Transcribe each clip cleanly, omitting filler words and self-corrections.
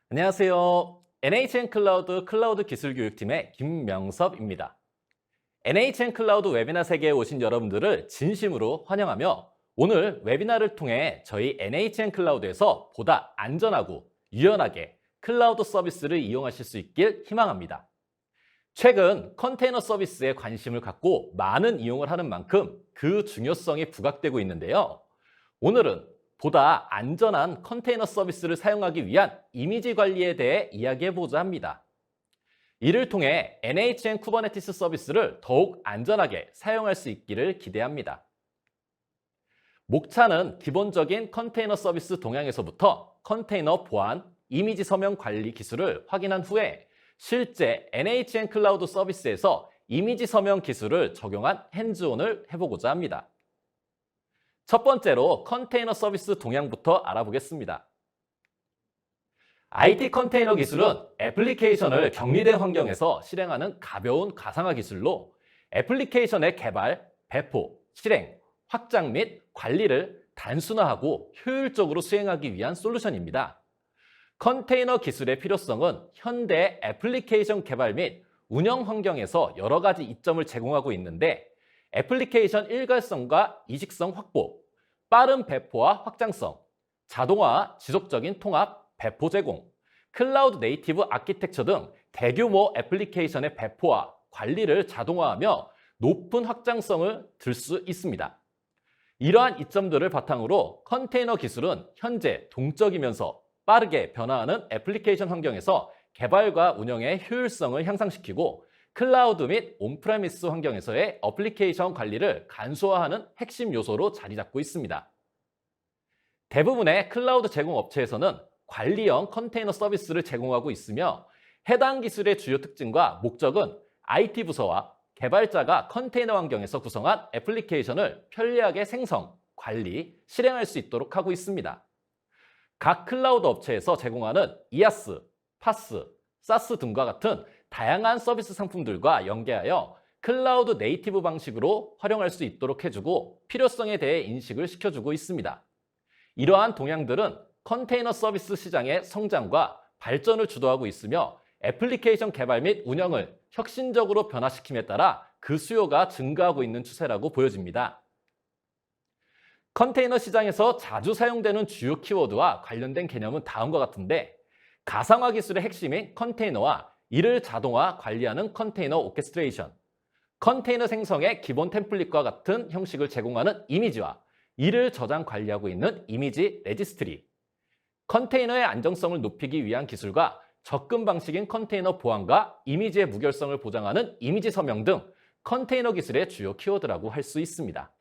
안녕하세요. NHN 클라우드 기술 교육팀의 김명섭입니다. NHN 클라우드 웨비나 세계에 오신 여러분들을 진심으로 환영하며 오늘 웨비나를 통해 저희 NHN 클라우드에서 보다 안전하고 유연하게 클라우드 서비스를 이용하실 수 있길 희망합니다. 최근 컨테이너 서비스에 관심을 갖고 많은 이용을 하는 만큼 그 중요성이 부각되고 있는데요. 오늘은 보다 안전한 컨테이너 서비스를 사용하기 위한 이미지 관리에 대해 이야기해보자 합니다. 이를 통해 NHN 쿠버네티스 서비스를 더욱 안전하게 사용할 수 있기를 기대합니다. 목차는 기본적인 컨테이너 서비스 동향에서부터 컨테이너 보안, 이미지 서명 관리 기술을 확인한 후에 실제 NHN 클라우드 서비스에서 이미지 서명 기술을 적용한 핸즈온을 해보고자 합니다. 첫 번째로 컨테이너 서비스 동향부터 알아보겠습니다. IT 컨테이너 기술은 애플리케이션을 격리된 환경에서 실행하는 가벼운 가상화 기술로 애플리케이션의 개발, 배포, 실행, 확장 및 관리를 단순화하고 효율적으로 수행하기 위한 솔루션입니다. 컨테이너 기술의 필요성은 현대 애플리케이션 개발 및 운영 환경에서 여러 가지 이점을 제공하고 있는데 애플리케이션 일관성과 이식성 확보, 빠른 배포와 확장성, 자동화, 지속적인 통합, 배포 제공, 클라우드 네이티브 아키텍처 등 대규모 애플리케이션의 배포와 관리를 자동화하며 높은 확장성을 들 수 있습니다. 이러한 이점들을 바탕으로 컨테이너 기술은 현재 동적이면서 빠르게 변화하는 애플리케이션 환경에서 개발과 운영의 효율성을 향상시키고 클라우드 및 온프레미스 환경에서의 애플리케이션 관리를 간소화하는 핵심 요소로 자리 잡고 있습니다. 대부분의 클라우드 제공 업체에서는 관리형 컨테이너 서비스를 제공하고 있으며 해당 기술의 주요 특징과 목적은 IT 부서와 개발자가 컨테이너 환경에서 구성한 애플리케이션을 편리하게 생성, 관리, 실행할 수 있도록 하고 있습니다. 각 클라우드 업체에서 제공하는 이아스, 파스, 사스 등과 같은 다양한 서비스 상품들과 연계하여 클라우드 네이티브 방식으로 활용할 수 있도록 해주고 필요성에 대해 인식을 시켜주고 있습니다. 이러한 동향들은 컨테이너 서비스 시장의 성장과 발전을 주도하고 있으며 애플리케이션 개발 및 운영을 혁신적으로 변화시킴에 따라 그 수요가 증가하고 있는 추세라고 보여집니다. 컨테이너 시장에서 자주 사용되는 주요 키워드와 관련된 개념은 다음과 같은데 가상화 기술의 핵심인 컨테이너와 이를 자동화 관리하는 컨테이너 오케스트레이션, 컨테이너 생성의 기본 템플릿과 같은 형식을 제공하는 이미지와 이를 저장 관리하고 있는 이미지 레지스트리, 컨테이너의 안정성을 높이기 위한 기술과 접근 방식인 컨테이너 보안과 이미지의 무결성을 보장하는 이미지 서명 등 컨테이너 기술의 주요 키워드라고 할 수 있습니다.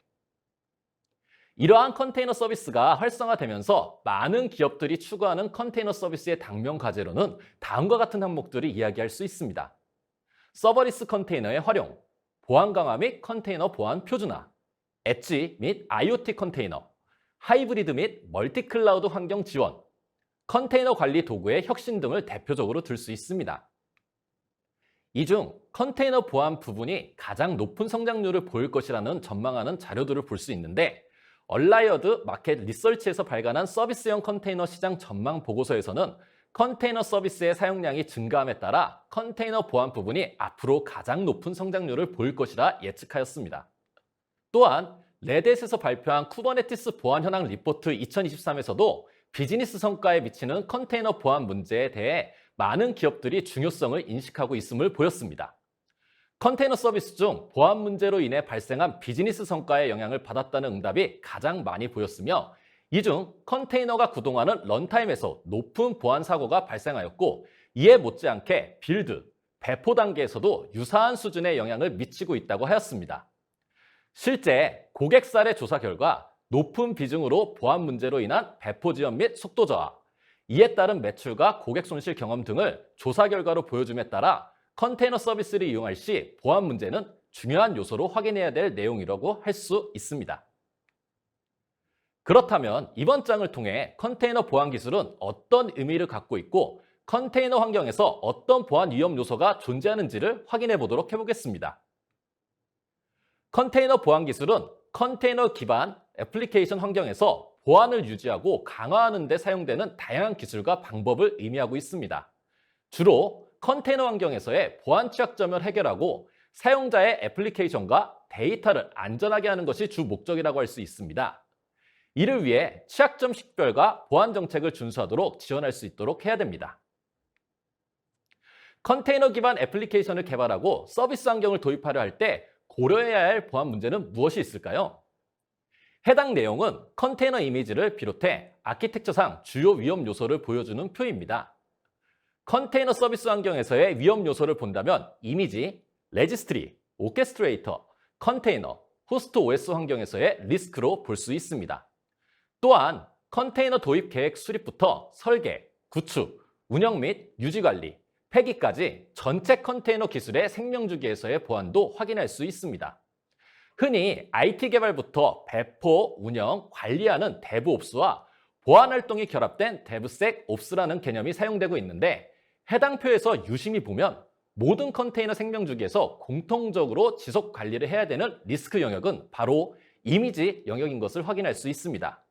이러한 컨테이너 서비스가 활성화되면서 많은 기업들이 추구하는 컨테이너 서비스의 당면 과제로는 다음과 같은 항목들을 이야기할 수 있습니다. 서버리스 컨테이너의 활용, 보안 강화 및 컨테이너 보안 표준화, 엣지 및 IoT 컨테이너, 하이브리드 및 멀티 클라우드 환경 지원, 컨테이너 관리 도구의 혁신 등을 대표적으로 들 수 있습니다. 이 중 컨테이너 보안 부분이 가장 높은 성장률을 보일 것이라는 전망하는 자료들을 볼 수 있는데 얼라이어드 마켓 리서치에서 발간한 서비스형 컨테이너 시장 전망 보고서에서는 컨테이너 서비스의 사용량이 증가함에 따라 컨테이너 보안 부분이 앞으로 가장 높은 성장률을 보일 것이라 예측하였습니다. 또한 레댓에서 발표한 쿠버네티스 보안 현황 리포트 2023에서도 비즈니스 성과에 미치는 컨테이너 보안 문제에 대해 많은 기업들이 중요성을 인식하고 있음을 보였습니다. 컨테이너 서비스 중 보안 문제로 인해 발생한 비즈니스 성과에 영향을 받았다는 응답이 가장 많이 보였으며 이 중 컨테이너가 구동하는 런타임에서 높은 보안 사고가 발생하였고 이에 못지않게 빌드, 배포 단계에서도 유사한 수준의 영향을 미치고 있다고 하였습니다. 실제 고객 사례 조사 결과 높은 비중으로 보안 문제로 인한 배포 지연 및 속도 저하, 이에 따른 매출과 고객 손실 경험 등을 조사 결과로 보여줌에 따라 컨테이너 서비스를 이용할 시 보안 문제는 중요한 요소로 확인해야 될 내용이라고 할 수 있습니다. 그렇다면 이번 장을 통해 컨테이너 보안 기술은 어떤 의미를 갖고 있고 컨테이너 환경에서 어떤 보안 위험 요소가 존재하는지를 확인해 보도록 해보겠습니다. 컨테이너 보안 기술은 컨테이너 기반 애플리케이션 환경에서 보안을 유지하고 강화하는 데 사용되는 다양한 기술과 방법을 의미하고 있습니다. 주로 컨테이너 환경에서의 보안 취약점을 해결하고 사용자의 애플리케이션과 데이터를 안전하게 하는 것이 주 목적이라고 할 수 있습니다. 이를 위해 취약점 식별과 보안 정책을 준수하도록 지원할 수 있도록 해야 됩니다. 컨테이너 기반 애플리케이션을 개발하고 서비스 환경을 도입하려 할 때 고려해야 할 보안 문제는 무엇이 있을까요? 해당 내용은 컨테이너 이미지를 비롯해 아키텍처상 주요 위험 요소를 보여주는 표입니다. 컨테이너 서비스 환경에서의 위험 요소를 본다면 이미지, 레지스트리, 오케스트레이터, 컨테이너, 호스트 OS 환경에서의 리스크로 볼 수 있습니다. 또한 컨테이너 도입 계획 수립부터 설계, 구축, 운영 및 유지 관리, 폐기까지 전체 컨테이너 기술의 생명주기에서의 보안도 확인할 수 있습니다. 흔히 IT 개발부터 배포, 운영, 관리하는 데브옵스와 보안 활동이 결합된 데브섹옵스라는 개념이 사용되고 있는데 해당 표에서 유심히 보면 모든 컨테이너 생명주기에서 공통적으로 지속 관리를 해야 되는 리스크 영역은 바로 이미지 영역인 것을 확인할 수 있습니다.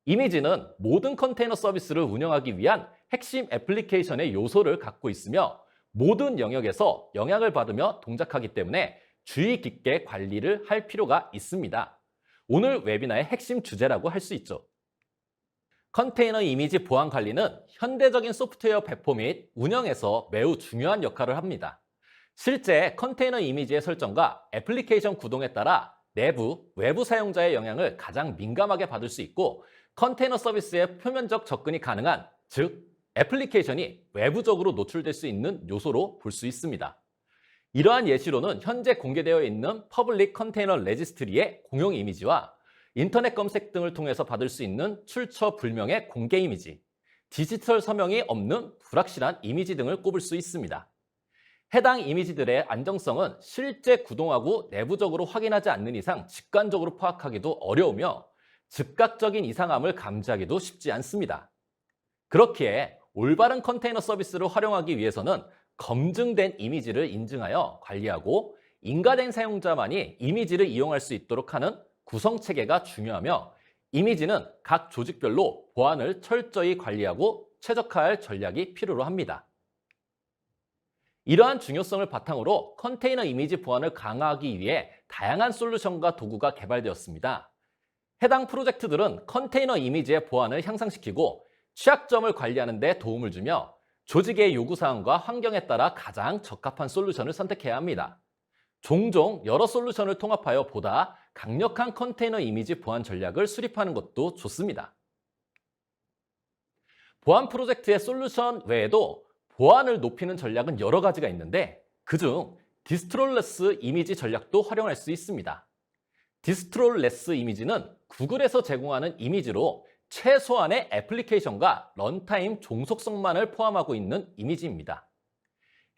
이미지는 모든 컨테이너 서비스를 운영하기 위한 핵심 애플리케이션의 요소를 갖고 있으며 모든 영역에서 영향을 받으며 동작하기 때문에 주의 깊게 관리를 할 필요가 있습니다. 오늘 웨비나의 핵심 주제라고 할 수 있죠. 컨테이너 이미지 보안 관리는 현대적인 소프트웨어 배포 및 운영에서 매우 중요한 역할을 합니다. 실제 컨테이너 이미지의 설정과 애플리케이션 구동에 따라 내부, 외부 사용자의 영향을 가장 민감하게 받을 수 있고 컨테이너 서비스의 표면적 접근이 가능한, 즉 애플리케이션이 외부적으로 노출될 수 있는 요소로 볼 수 있습니다. 이러한 예시로는 현재 공개되어 있는 퍼블릭 컨테이너 레지스트리의 공용 이미지와 인터넷 검색 등을 통해서 받을 수 있는 출처 불명의 공개 이미지, 디지털 서명이 없는 불확실한 이미지 등을 꼽을 수 있습니다. 해당 이미지들의 안정성은 실제 구동하고 내부적으로 확인하지 않는 이상 직관적으로 파악하기도 어려우며 즉각적인 이상함을 감지하기도 쉽지 않습니다. 그렇기에 올바른 컨테이너 서비스를 활용하기 위해서는 검증된 이미지를 인증하여 관리하고 인가된 사용자만이 이미지를 이용할 수 있도록 하는 구성체계가 중요하며 이미지는 각 조직별로 보안을 철저히 관리하고 최적화할 전략이 필요로 합니다. 이러한 중요성을 바탕으로 컨테이너 이미지 보안을 강화하기 위해 다양한 솔루션과 도구가 개발되었습니다. 해당 프로젝트들은 컨테이너 이미지의 보안을 향상시키고 취약점을 관리하는 데 도움을 주며 조직의 요구사항과 환경에 따라 가장 적합한 솔루션을 선택해야 합니다. 종종 여러 솔루션을 통합하여 보다 강력한 컨테이너 이미지 보안 전략을 수립하는 것도 좋습니다. 보안 프로젝트의 솔루션 외에도 보안을 높이는 전략은 여러 가지가 있는데 그중 디스트롤레스 이미지 전략도 활용할 수 있습니다. 디스트롤레스 이미지는 구글에서 제공하는 이미지로 최소한의 애플리케이션과 런타임 종속성만을 포함하고 있는 이미지입니다.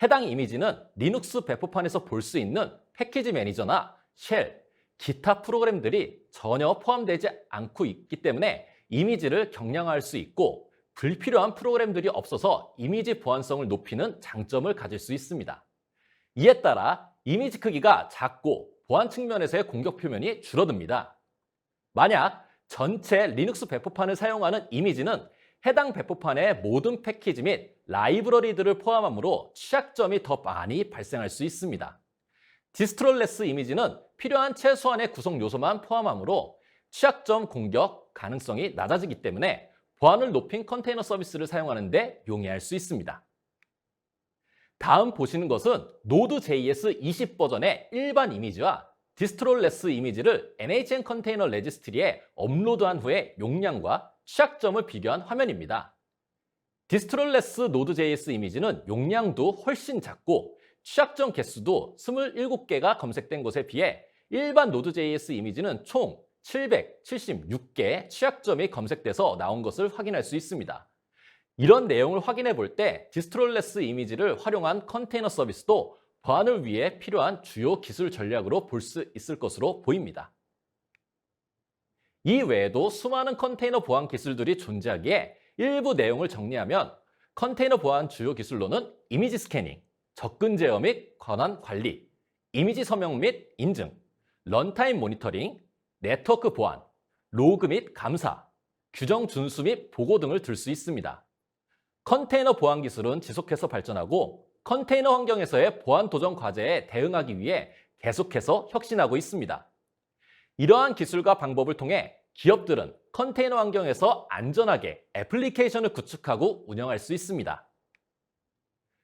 해당 이미지는 리눅스 배포판에서 볼 수 있는 패키지 매니저나 쉘, 기타 프로그램들이 전혀 포함되지 않고 있기 때문에 이미지를 경량화할 수 있고 불필요한 프로그램들이 없어서 이미지 보안성을 높이는 장점을 가질 수 있습니다. 이에 따라 이미지 크기가 작고 보안 측면에서의 공격 표면이 줄어듭니다. 만약 전체 리눅스 배포판을 사용하는 이미지는 해당 배포판의 모든 패키지 및 라이브러리들을 포함하므로 취약점이 더 많이 발생할 수 있습니다. 디스트롤레스 이미지는 필요한 최소한의 구성 요소만 포함하므로 취약점 공격 가능성이 낮아지기 때문에 보안을 높인 컨테이너 서비스를 사용하는 데 용이할 수 있습니다. 다음 보시는 것은 Node.js 20 버전의 일반 이미지와 디스트롤레스 이미지를 NHN 컨테이너 레지스트리에 업로드한 후에 용량과 취약점을 비교한 화면입니다. 디스트롤레스 Node.js 이미지는 용량도 훨씬 작고 취약점 개수도 27개가 검색된 것에 비해 일반 Node.js 이미지는 총 776개 취약점이 검색돼서 나온 것을 확인할 수 있습니다. 이런 내용을 확인해 볼 때 디스트롤레스 이미지를 활용한 컨테이너 서비스도 보안을 위해 필요한 주요 기술 전략으로 볼 수 있을 것으로 보입니다. 이 외에도 수많은 컨테이너 보안 기술들이 존재하기에 일부 내용을 정리하면 컨테이너 보안 주요 기술로는 이미지 스캐닝, 접근 제어 및 권한 관리, 이미지 서명 및 인증, 런타임 모니터링, 네트워크 보안, 로그 및 감사, 규정 준수 및 보고 등을 들 수 있습니다. 컨테이너 보안 기술은 지속해서 발전하고 컨테이너 환경에서의 보안 도전 과제에 대응하기 위해 계속해서 혁신하고 있습니다. 이러한 기술과 방법을 통해 기업들은 컨테이너 환경에서 안전하게 애플리케이션을 구축하고 운영할 수 있습니다.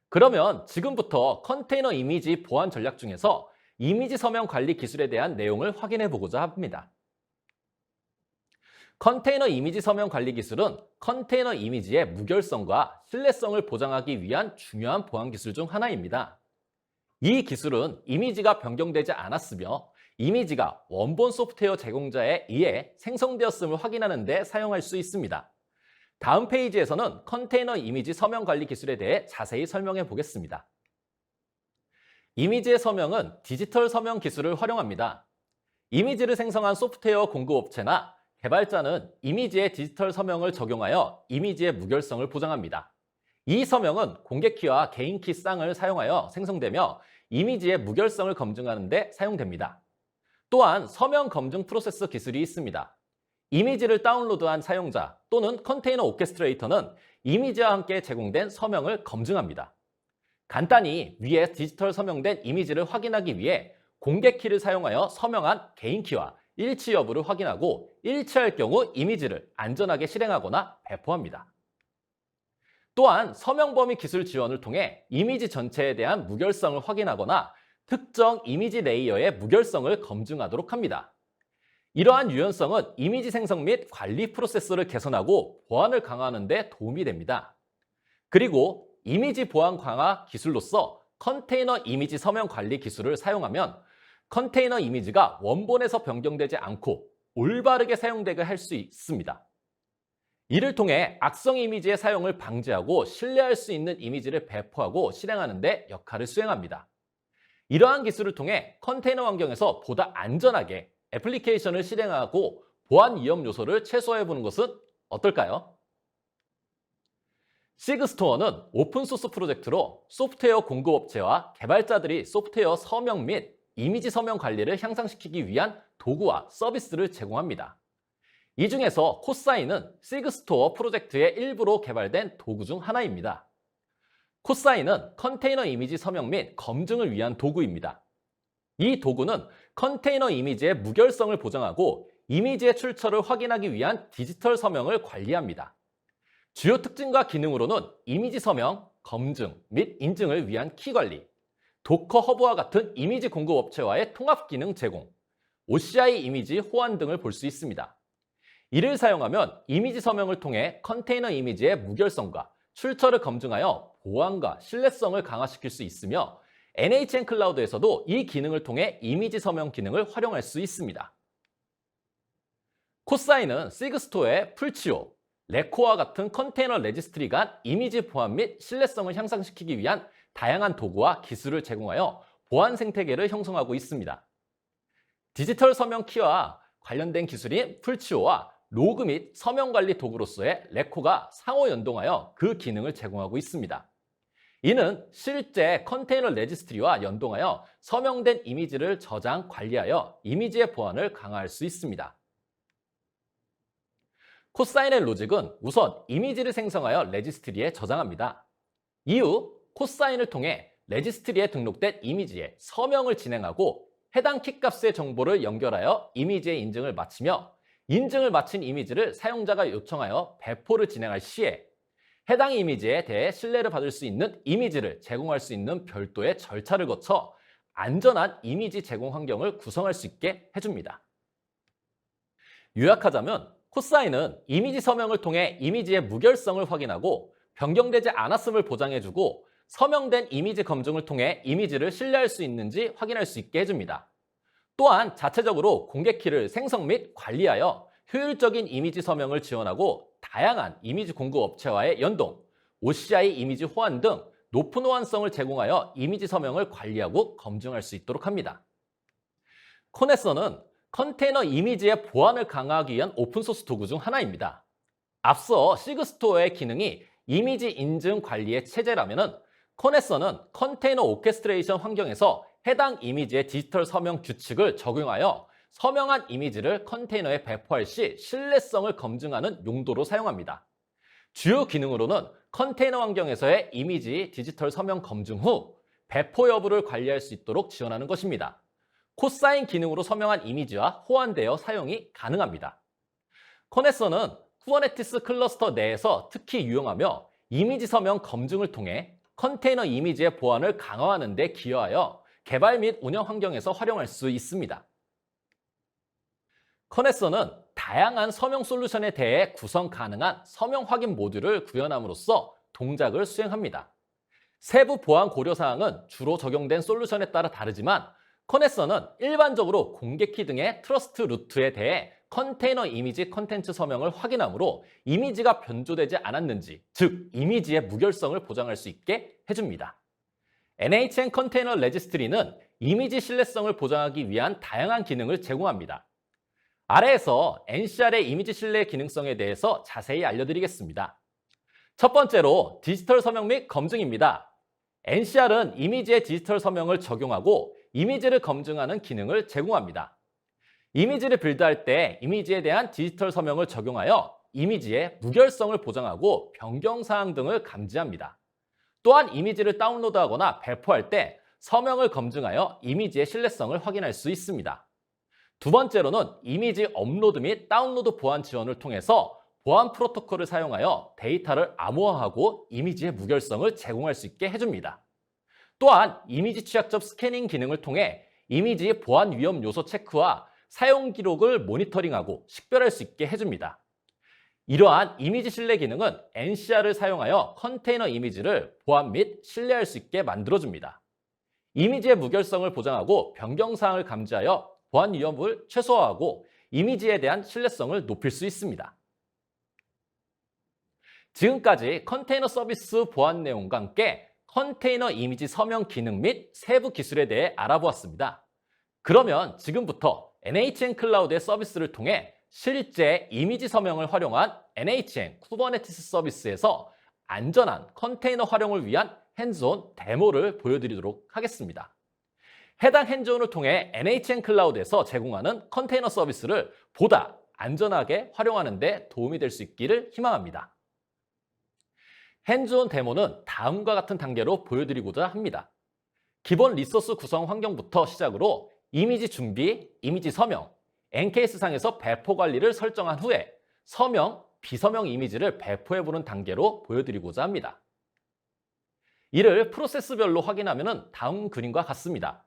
그러면 지금부터 컨테이너 이미지 보안 전략 중에서 이미지 서명 관리 기술에 대한 내용을 확인해 보고자 합니다. 컨테이너 이미지 서명 관리 기술은 컨테이너 이미지의 무결성과 신뢰성을 보장하기 위한 중요한 보안 기술 중 하나입니다. 이 기술은 이미지가 변경되지 않았으며 이미지가 원본 소프트웨어 제공자에 의해 생성되었음을 확인하는 데 사용할 수 있습니다. 다음 페이지에서는 컨테이너 이미지 서명 관리 기술에 대해 자세히 설명해 보겠습니다. 이미지의 서명은 디지털 서명 기술을 활용합니다. 이미지를 생성한 소프트웨어 공급업체나 개발자는 이미지의 디지털 서명을 적용하여 이미지의 무결성을 보장합니다. 이 서명은 공개키와 개인키 쌍을 사용하여 생성되며 이미지의 무결성을 검증하는 데 사용됩니다. 또한 서명 검증 프로세스 기술이 있습니다. 이미지를 다운로드한 사용자 또는 컨테이너 오케스트레이터는 이미지와 함께 제공된 서명을 검증합니다. 간단히 위에 디지털 서명된 이미지를 확인하기 위해 공개키를 사용하여 서명한 개인키와 일치 여부를 확인하고 일치할 경우 이미지를 안전하게 실행하거나 배포합니다. 또한 서명 범위 기술 지원을 통해 이미지 전체에 대한 무결성을 확인하거나 특정 이미지 레이어의 무결성을 검증하도록 합니다. 이러한 유연성은 이미지 생성 및 관리 프로세스를 개선하고 보안을 강화하는 데 도움이 됩니다. 그리고 이미지 보안 강화 기술로서 컨테이너 이미지 서명 관리 기술을 사용하면 컨테이너 이미지가 원본에서 변경되지 않고 올바르게 사용되게 할 수 있습니다. 이를 통해 악성 이미지의 사용을 방지하고 신뢰할 수 있는 이미지를 배포하고 실행하는 데 역할을 수행합니다. 이러한 기술을 통해 컨테이너 환경에서 보다 안전하게 애플리케이션을 실행하고 보안 위험 요소를 최소화해 보는 것은 어떨까요? 시그스토어는 오픈소스 프로젝트로 소프트웨어 공급업체와 개발자들이 소프트웨어 서명 및 이미지 서명 관리를 향상시키기 위한 도구와 서비스를 제공합니다. 이 중에서 코사인은 시그스토어 프로젝트의 일부로 개발된 도구 중 하나입니다. 코사인은 컨테이너 이미지 서명 및 검증을 위한 도구입니다. 이 도구는 컨테이너 이미지의 무결성을 보장하고 이미지의 출처를 확인하기 위한 디지털 서명을 관리합니다. 주요 특징과 기능으로는 이미지 서명, 검증 및 인증을 위한 키 관리, 도커 허브와 같은 이미지 공급 업체와의 통합 기능 제공, OCI 이미지 호환 등을 볼 수 있습니다. 이를 사용하면 이미지 서명을 통해 컨테이너 이미지의 무결성과 출처를 검증하여 보안과 신뢰성을 강화시킬 수 있으며 NHN 클라우드에서도 이 기능을 통해 이미지 서명 기능을 활용할 수 있습니다. 코사인은 시그스토어의 풀치오, 레코와 같은 컨테이너 레지스트리 간 이미지 보안 및 신뢰성을 향상시키기 위한 다양한 도구와 기술을 제공하여 보안 생태계를 형성하고 있습니다. 디지털 서명 키와 관련된 기술인 풀치오와 로그 및 서명 관리 도구로서의 레코가 상호 연동하여 그 기능을 제공하고 있습니다. 이는 실제 컨테이너 레지스트리와 연동하여 서명된 이미지를 저장, 관리하여 이미지의 보안을 강화할 수 있습니다. 코사인의 로직은 우선 이미지를 생성하여 레지스트리에 저장합니다. 이후 코사인을 통해 레지스트리에 등록된 이미지에 서명을 진행하고 해당 키값의 정보를 연결하여 이미지의 인증을 마치며 인증을 마친 이미지를 사용자가 요청하여 배포를 진행할 시에 해당 이미지에 대해 신뢰를 받을 수 있는 이미지를 제공할 수 있는 별도의 절차를 거쳐 안전한 이미지 제공 환경을 구성할 수 있게 해줍니다. 요약하자면 코사인은 이미지 서명을 통해 이미지의 무결성을 확인하고 변경되지 않았음을 보장해주고 서명된 이미지 검증을 통해 이미지를 신뢰할 수 있는지 확인할 수 있게 해줍니다. 또한 자체적으로 공개키를 생성 및 관리하여 효율적인 이미지 서명을 지원하고 다양한 이미지 공급 업체와의 연동, OCI 이미지 호환 등 높은 호환성을 제공하여 이미지 서명을 관리하고 검증할 수 있도록 합니다. 코네서는 컨테이너 이미지의 보안을 강화하기 위한 오픈소스 도구 중 하나입니다. 앞서 시그스토어의 기능이 이미지 인증 관리의 체제라면 코네서는 컨테이너 오케스트레이션 환경에서 해당 이미지의 디지털 서명 규칙을 적용하여 서명한 이미지를 컨테이너에 배포할 시 신뢰성을 검증하는 용도로 사용합니다. 주요 기능으로는 컨테이너 환경에서의 이미지 디지털 서명 검증 후 배포 여부를 관리할 수 있도록 지원하는 것입니다. 코사인 기능으로 서명한 이미지와 호환되어 사용이 가능합니다. 커네서는 쿠버네티스 클러스터 내에서 특히 유용하며 이미지 서명 검증을 통해 컨테이너 이미지의 보안을 강화하는 데 기여하여 개발 및 운영 환경에서 활용할 수 있습니다. 커네서는 다양한 서명 솔루션에 대해 구성 가능한 서명 확인 모듈을 구현함으로써 동작을 수행합니다. 세부 보안 고려사항은 주로 적용된 솔루션에 따라 다르지만 커네서는 일반적으로 공개키 등의 트러스트 루트에 대해 컨테이너 이미지 컨텐츠 서명을 확인하므로 이미지가 변조되지 않았는지, 즉 이미지의 무결성을 보장할 수 있게 해줍니다. NHN 컨테이너 레지스트리는 이미지 신뢰성을 보장하기 위한 다양한 기능을 제공합니다. 아래에서 NCR의 이미지 신뢰 기능성에 대해서 자세히 알려드리겠습니다. 첫 번째로 디지털 서명 및 검증입니다. NCR은 이미지의 디지털 서명을 적용하고 이미지를 검증하는 기능을 제공합니다. 이미지를 빌드할 때 이미지에 대한 디지털 서명을 적용하여 이미지의 무결성을 보장하고 변경사항 등을 감지합니다. 또한 이미지를 다운로드하거나 배포할 때 서명을 검증하여 이미지의 신뢰성을 확인할 수 있습니다. 두 번째로는 이미지 업로드 및 다운로드 보안 지원을 통해서 보안 프로토콜을 사용하여 데이터를 암호화하고 이미지의 무결성을 제공할 수 있게 해줍니다. 또한 이미지 취약점 스캐닝 기능을 통해 이미지 보안 위험 요소 체크와 사용 기록을 모니터링하고 식별할 수 있게 해줍니다. 이러한 이미지 신뢰 기능은 NCR을 사용하여 컨테이너 이미지를 보안 및 신뢰할 수 있게 만들어줍니다. 이미지의 무결성을 보장하고 변경사항을 감지하여 보안 위험을 최소화하고 이미지에 대한 신뢰성을 높일 수 있습니다. 지금까지 컨테이너 서비스 보안 내용과 함께 컨테이너 이미지 서명 기능 및 세부 기술에 대해 알아보았습니다. 그러면 지금부터 NHN 클라우드의 서비스를 통해 실제 이미지 서명을 활용한 NHN 쿠버네티스 서비스에서 안전한 컨테이너 활용을 위한 핸즈온 데모를 보여드리도록 하겠습니다. 해당 핸즈온을 통해 NHN 클라우드에서 제공하는 컨테이너 서비스를 보다 안전하게 활용하는 데 도움이 될 수 있기를 희망합니다. 핸즈온 데모는 다음과 같은 단계로 보여드리고자 합니다. 기본 리소스 구성 환경부터 시작으로 이미지 준비, 이미지 서명, NKS상에서 배포 관리를 설정한 후에 서명, 비서명 이미지를 배포해보는 단계로 보여드리고자 합니다. 이를 프로세스별로 확인하면 다음 그림과 같습니다.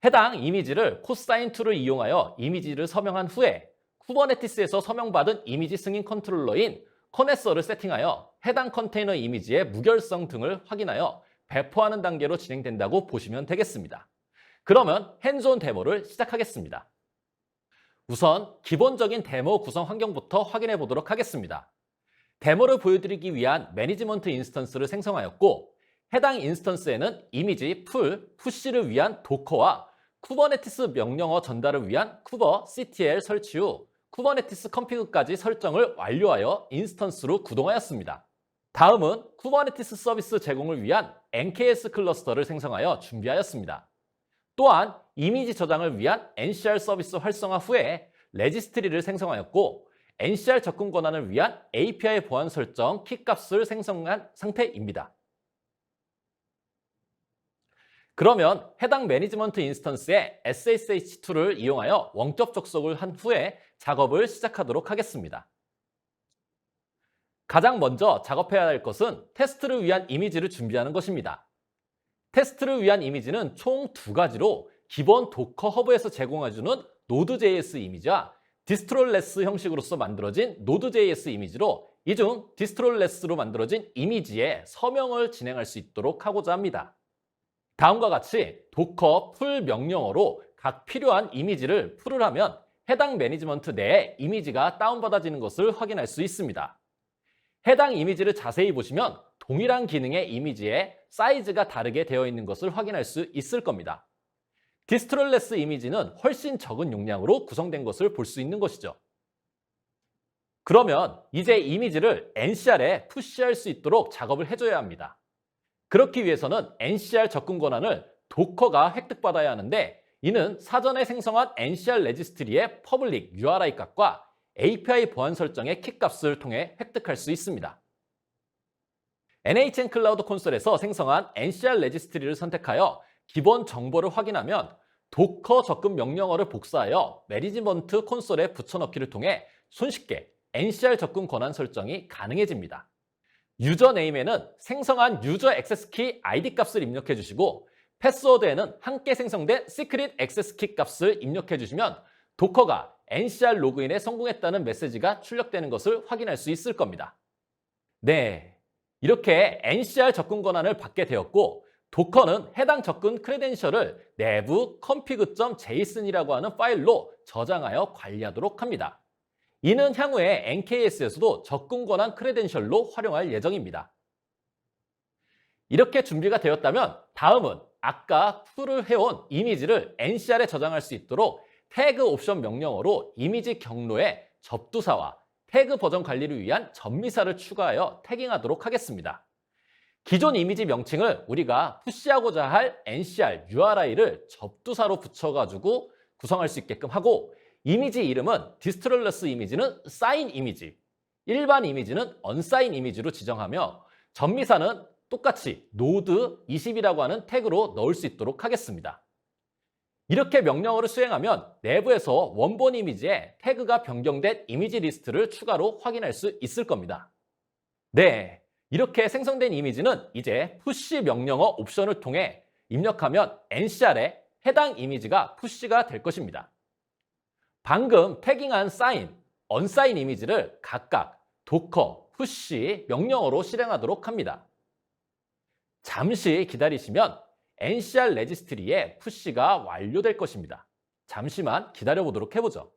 해당 이미지를 코사인 툴을 이용하여 이미지를 서명한 후에 쿠버네티스에서 서명받은 이미지 승인 컨트롤러인 커네서를 세팅하여 해당 컨테이너 이미지의 무결성 등을 확인하여 배포하는 단계로 진행된다고 보시면 되겠습니다. 그러면 핸즈온 데모를 시작하겠습니다. 우선 기본적인 데모 구성 환경부터 확인해 보도록 하겠습니다. 데모를 보여드리기 위한 매니지먼트 인스턴스를 생성하였고 해당 인스턴스에는 이미지 풀, 푸시를 위한 도커와 쿠버네티스 명령어 전달을 위한 쿠버 CTL 설치 후 쿠버네티스 컨피그까지 설정을 완료하여 인스턴스로 구동하였습니다. 다음은 쿠버네티스 서비스 제공을 위한 NKS 클러스터를 생성하여 준비하였습니다. 또한 이미지 저장을 위한 NCR 서비스 활성화 후에 레지스트리를 생성하였고 NCR 접근 권한을 위한 API 보안 설정 키값을 생성한 상태입니다. 그러면 해당 매니지먼트 인스턴스에 SSH2를 이용하여 원격 접속을 한 후에 작업을 시작하도록 하겠습니다. 가장 먼저 작업해야 할 것은 테스트를 위한 이미지를 준비하는 것입니다. 테스트를 위한 이미지는 총 두 가지로 기본 도커 허브에서 제공해주는 Node.js 이미지와 디스트롤레스 형식으로서 만들어진 Node.js 이미지로 이 중 디스트롤레스로 만들어진 이미지에 서명을 진행할 수 있도록 하고자 합니다. 다음과 같이 도커 풀 명령어로 각 필요한 이미지를 풀을 하면 해당 매니지먼트 내에 이미지가 다운받아지는 것을 확인할 수 있습니다. 해당 이미지를 자세히 보시면 동일한 기능의 이미지에 사이즈가 다르게 되어 있는 것을 확인할 수 있을 겁니다. 디스트롤레스 이미지는 훨씬 적은 용량으로 구성된 것을 볼 수 있는 것이죠. 그러면 이제 이미지를 NCR에 푸시할 수 있도록 작업을 해줘야 합니다. 그렇기 위해서는 NCR 접근 권한을 도커가 획득받아야 하는데 이는 사전에 생성한 NCR 레지스트리의 퍼블릭 URI 값과 API 보안 설정의 키 값을 통해 획득할 수 있습니다. NHN 클라우드 콘솔에서 생성한 NCR 레지스트리를 선택하여 기본 정보를 확인하면 도커 접근 명령어를 복사하여 매니지먼트 콘솔에 붙여넣기를 통해 손쉽게 NCR 접근 권한 설정이 가능해집니다. 유저네임에는 생성한 유저 액세스 키 ID 값을 입력해 주시고 패스워드에는 함께 생성된 시크릿 액세스 키 값을 입력해 주시면 도커가 NCR 로그인에 성공했다는 메시지가 출력되는 것을 확인할 수 있을 겁니다. 네, 이렇게 NCR 접근 권한을 받게 되었고 도커는 해당 접근 크레덴셜을 내부 config.json이라고 하는 파일로 저장하여 관리하도록 합니다. 이는 향후에 NKS에서도 접근 권한 크레덴셜로 활용할 예정입니다. 이렇게 준비가 되었다면 다음은 아까 풀을 해온 이미지를 NCR에 저장할 수 있도록 태그 옵션 명령어로 이미지 경로에 접두사와 태그 버전 관리를 위한 전미사를 추가하여 태깅하도록 하겠습니다. 기존 이미지 명칭을 우리가 푸시하고자 할 NCR URI를 접두사로 붙여가지고 구성할 수 있게끔 하고 이미지 이름은 디스트롤러스 이미지는 사인 이미지, 일반 이미지는 언사인 이미지로 지정하며 전미사는 똑같이 노드 20이라고 하는 태그로 넣을 수 있도록 하겠습니다. 이렇게 명령어를 수행하면 내부에서 원본 이미지에 태그가 변경된 이미지 리스트를 추가로 확인할 수 있을 겁니다. 네, 이렇게 생성된 이미지는 이제 푸시 명령어 옵션을 통해 입력하면 NCR에 해당 이미지가 푸시가 될 것입니다. 방금 태깅한 사인, 언사인 이미지를 각각 도커, 푸시 명령어로 실행하도록 합니다. 잠시 기다리시면 NCR 레지스트리의 푸시가 완료될 것입니다. 잠시만 기다려보도록 해보죠.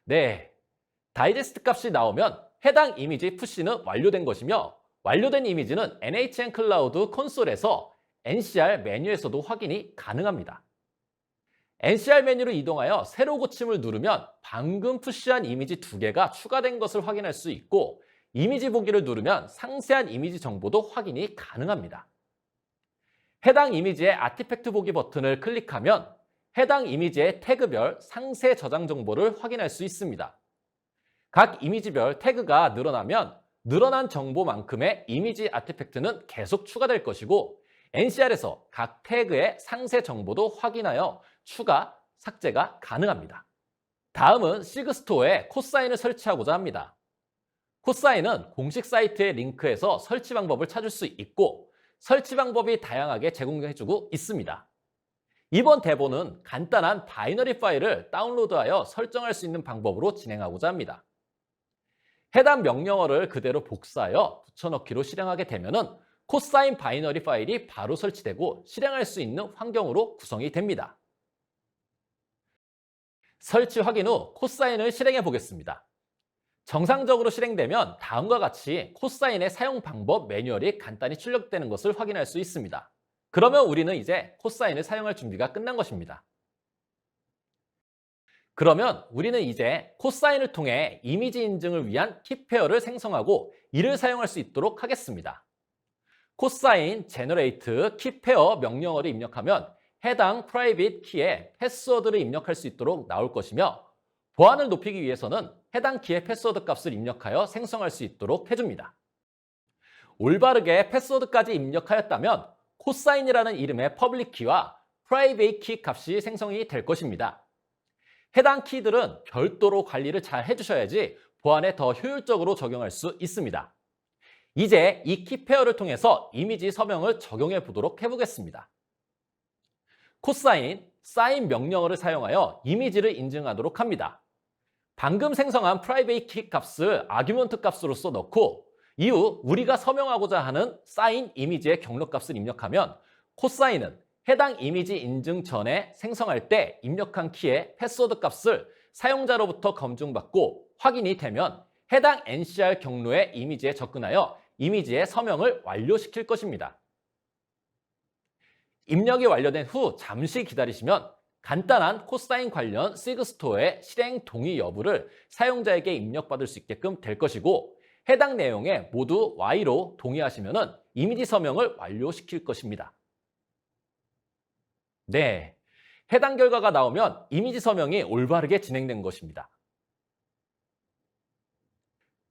네, 다이제스트 값이 나오면 해당 이미지 푸시는 완료된 것이며 완료된 이미지는 NHN 클라우드 콘솔에서 NCR 메뉴에서도 확인이 가능합니다. NCR 메뉴로 이동하여 새로 고침을 누르면 방금 푸시한 이미지 2개가 추가된 것을 확인할 수 있고 이미지 보기를 누르면 상세한 이미지 정보도 확인이 가능합니다. 해당 이미지의 아티팩트 보기 버튼을 클릭하면 해당 이미지의 태그별 상세 저장 정보를 확인할 수 있습니다. 각 이미지별 태그가 늘어나면 늘어난 정보만큼의 이미지 아티팩트는 계속 추가될 것이고 NCR에서 각 태그의 상세 정보도 확인하여 추가, 삭제가 가능합니다. 다음은 시그스토어에 코사인을 설치하고자 합니다. 코사인은 공식 사이트의 링크에서 설치 방법을 찾을 수 있고 설치 방법이 다양하게 제공해주고 있습니다. 이번 대본은 간단한 바이너리 파일을 다운로드하여 설정할 수 있는 방법으로 진행하고자 합니다. 해당 명령어를 그대로 복사하여 붙여넣기로 실행하게 되면 코사인 바이너리 파일이 바로 설치되고 실행할 수 있는 환경으로 구성이 됩니다. 설치 확인 후 코사인을 실행해 보겠습니다. 정상적으로 실행되면 다음과 같이 코사인의 사용 방법 매뉴얼이 간단히 출력되는 것을 확인할 수 있습니다. 그러면 우리는 이제 코사인을 사용할 준비가 끝난 것입니다. 그러면 우리는 이제 코사인을 통해 이미지 인증을 위한 키페어를 생성하고 이를 사용할 수 있도록 하겠습니다. 코사인 제너레이트 키페어 명령어를 입력하면 해당 프라이빗 키에 패스워드를 입력할 수 있도록 나올 것이며 보안을 높이기 위해서는 해당 키의 패스워드 값을 입력하여 생성할 수 있도록 해줍니다. 올바르게 패스워드까지 입력하였다면 코사인이라는 이름의 퍼블릭 키와 프라이빗 키 값이 생성이 될 것입니다. 해당 키들은 별도로 관리를 잘 해주셔야지 보안에 더 효율적으로 적용할 수 있습니다. 이제 이 키페어를 통해서 이미지 서명을 적용해 보도록 해보겠습니다. 코사인, 사인 명령어를 사용하여 이미지를 인증하도록 합니다. 방금 생성한 프라이빗 키 값을 아규먼트 값으로서 넣고 이후 우리가 서명하고자 하는 사인 이미지의 경로 값을 입력하면 코사인은 해당 이미지 인증 전에 생성할 때 입력한 키의 패스워드 값을 사용자로부터 검증받고 확인이 되면 해당 NCR 경로의 이미지에 접근하여 이미지의 서명을 완료시킬 것입니다. 입력이 완료된 후 잠시 기다리시면 간단한 코사인 관련 시그스토어의 실행 동의 여부를 사용자에게 입력받을 수 있게끔 될 것이고 해당 내용에 모두 Y로 동의하시면 이미지 서명을 완료시킬 것입니다. 네, 해당 결과가 나오면 이미지 서명이 올바르게 진행된 것입니다.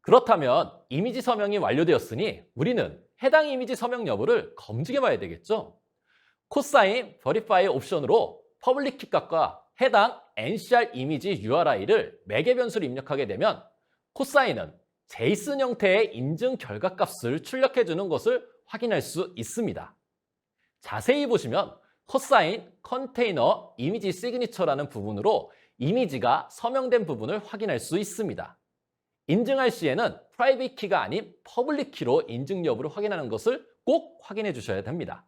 그렇다면 이미지 서명이 완료되었으니 우리는 해당 이미지 서명 여부를 검증해 봐야 되겠죠? 코사인 버리파이 옵션으로 퍼블릭 키값과 해당 NCR 이미지 URI를 매개 변수로 입력하게 되면 코사인은 제이슨 형태의 인증 결과값을 출력해주는 것을 확인할 수 있습니다. 자세히 보시면 코사인 컨테이너 이미지 시그니처라는 부분으로 이미지가 서명된 부분을 확인할 수 있습니다. 인증할 시에는 프라이빗 키가 아닌 퍼블릭 키로 인증 여부를 확인하는 것을 꼭 확인해 주셔야 됩니다.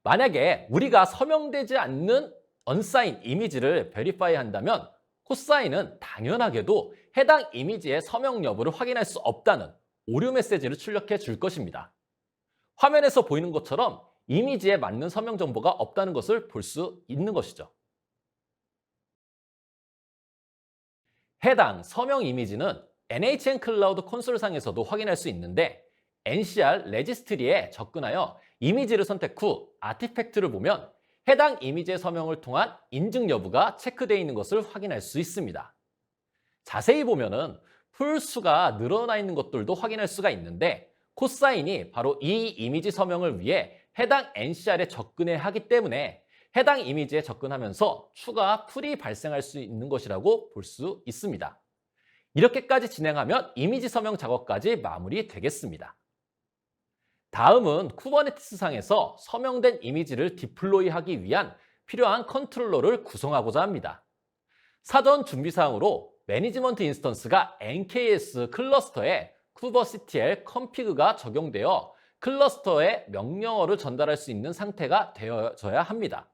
만약에 우리가 서명되지 않는 언사인 이미지를 베리파이 한다면 코사인은 당연하게도 해당 이미지의 서명 여부를 확인할 수 없다는 오류 메시지를 출력해 줄 것입니다. 화면에서 보이는 것처럼 이미지에 맞는 서명 정보가 없다는 것을 볼 수 있는 것이죠. 해당 서명 이미지는 NHN 클라우드 콘솔상에서도 확인할 수 있는데 NCR 레지스트리에 접근하여 이미지를 선택 후 아티팩트를 보면 해당 이미지의 서명을 통한 인증 여부가 체크되어 있는 것을 확인할 수 있습니다. 자세히 보면은 풀수가 늘어나 있는 것들도 확인할 수가 있는데 코사인이 바로 이 이미지 서명을 위해 해당 NCR에 접근해야 하기 때문에 해당 이미지에 접근하면서 추가 풀이 발생할 수 있는 것이라고 볼 수 있습니다. 이렇게까지 진행하면 이미지 서명 작업까지 마무리되겠습니다. 다음은 쿠버네티스 상에서 서명된 이미지를 디플로이하기 위한 필요한 컨트롤러를 구성하고자 합니다. 사전 준비사항으로 매니지먼트 인스턴스가 NKS 클러스터에 쿠버CTL config가 적용되어 클러스터에 명령어를 전달할 수 있는 상태가 되어져야 합니다.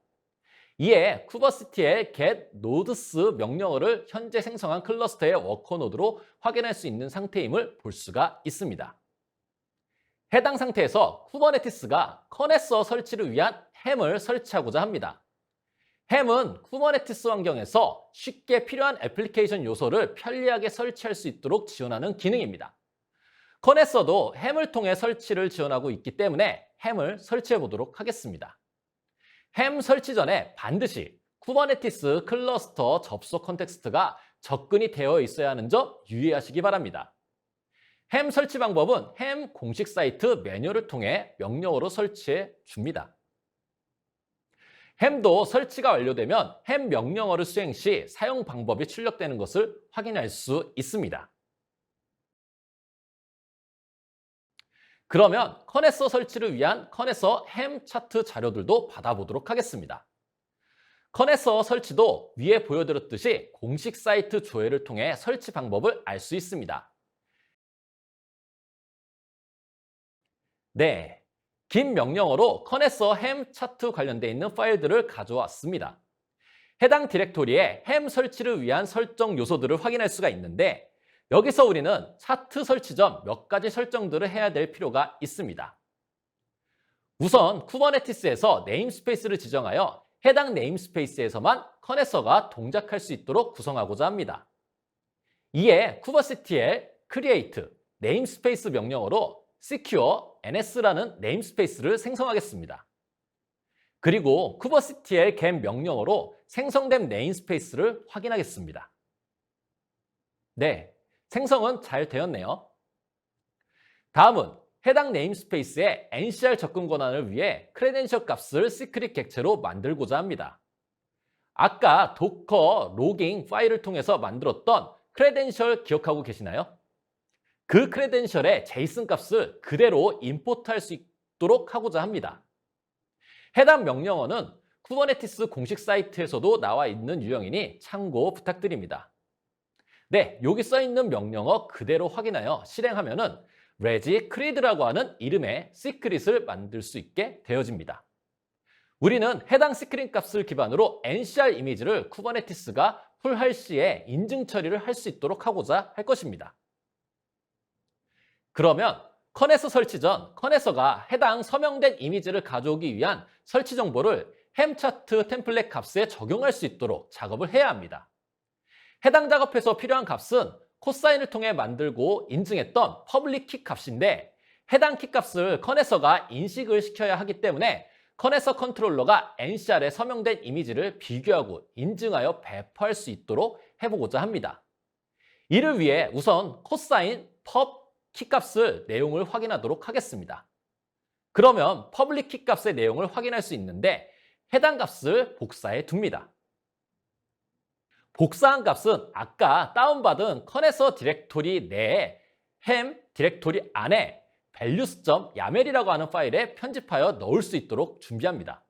이에 kubectl get nodes 명령어를 현재 생성한 클러스터의 워커 노드로 확인할 수 있는 상태임을 볼 수가 있습니다. 해당 상태에서 쿠버네티스가 커네서 설치를 위한 햄을 설치하고자 합니다. 햄은 쿠버네티스 환경에서 쉽게 필요한 애플리케이션 요소를 편리하게 설치할 수 있도록 지원하는 기능입니다. 커네서도 햄을 통해 설치를 지원하고 있기 때문에 햄을 설치해 보도록 하겠습니다. 햄 설치 전에 반드시 쿠버네티스 클러스터 접속 컨텍스트가 접근이 되어 있어야 하는 점 유의하시기 바랍니다. 햄 설치 방법은 햄 공식 사이트 매뉴얼을 통해 명령어로 설치해 줍니다. 햄도 설치가 완료되면 햄 명령어를 수행 시 사용 방법이 출력되는 것을 확인할 수 있습니다. 그러면 커네서 설치를 위한 커네서 햄 차트 자료들도 받아보도록 하겠습니다. 커네서 설치도 위에 보여드렸듯이 공식 사이트 조회를 통해 설치 방법을 알 수 있습니다. 네, 긴 명령어로 커네서 햄 차트 관련되어 있는 파일들을 가져왔습니다. 해당 디렉토리에 햄 설치를 위한 설정 요소들을 확인할 수가 있는데 여기서 우리는 차트 설치 전 몇 가지 설정들을 해야 될 필요가 있습니다. 우선 쿠버네티스에서 네임스페이스를 지정하여 해당 네임스페이스에서만 커네서가 동작할 수 있도록 구성하고자 합니다. 이에 kubectl create 네임스페이스 명령어로 secure ns라는 네임스페이스를 생성하겠습니다. 그리고 kubectl get 명령어로 생성된 네임스페이스를 확인하겠습니다. 네, 생성은 잘 되었네요. 다음은 해당 네임스페이스의 NCR 접근 권한을 위해 크레덴셜 값을 시크릿 객체로 만들고자 합니다. 아까 도커 로깅 파일을 통해서 만들었던 크레덴셜 기억하고 계시나요? 그 크레덴셜의 제이슨 값을 그대로 임포트할 수 있도록 하고자 합니다. 해당 명령어는 쿠버네티스 공식 사이트에서도 나와 있는 유형이니 참고 부탁드립니다. 네, 여기 써있는 명령어 그대로 확인하여 실행하면은 regcreate라고 하는 이름의 시크릿을 만들 수 있게 되어집니다. 우리는 해당 시크릿 값을 기반으로 NCR 이미지를 쿠버네티스가 풀할 시에 인증 처리를 할 수 있도록 하고자 할 것입니다. 그러면 커네서 설치 전 커네서가 해당 서명된 이미지를 가져오기 위한 설치 정보를 햄 차트 템플릿 값에 적용할 수 있도록 작업을 해야 합니다. 해당 작업에서 필요한 값은 코사인을 통해 만들고 인증했던 퍼블릭 키 값인데 해당 키 값을 커넥서가 인식을 시켜야 하기 때문에 커넥서 컨트롤러가 NCR에 서명된 이미지를 비교하고 인증하여 배포할 수 있도록 해보고자 합니다. 이를 위해 우선 코사인 pub 키 값을 내용을 확인하도록 하겠습니다. 그러면 퍼블릭 키 값의 내용을 확인할 수 있는데 해당 값을 복사해 둡니다. 복사한 값은 아까 다운받은 커넥서 디렉토리 내에 햄 디렉토리 안에 values.yamel이라고 하는 파일에 편집하여 넣을 수 있도록 준비합니다.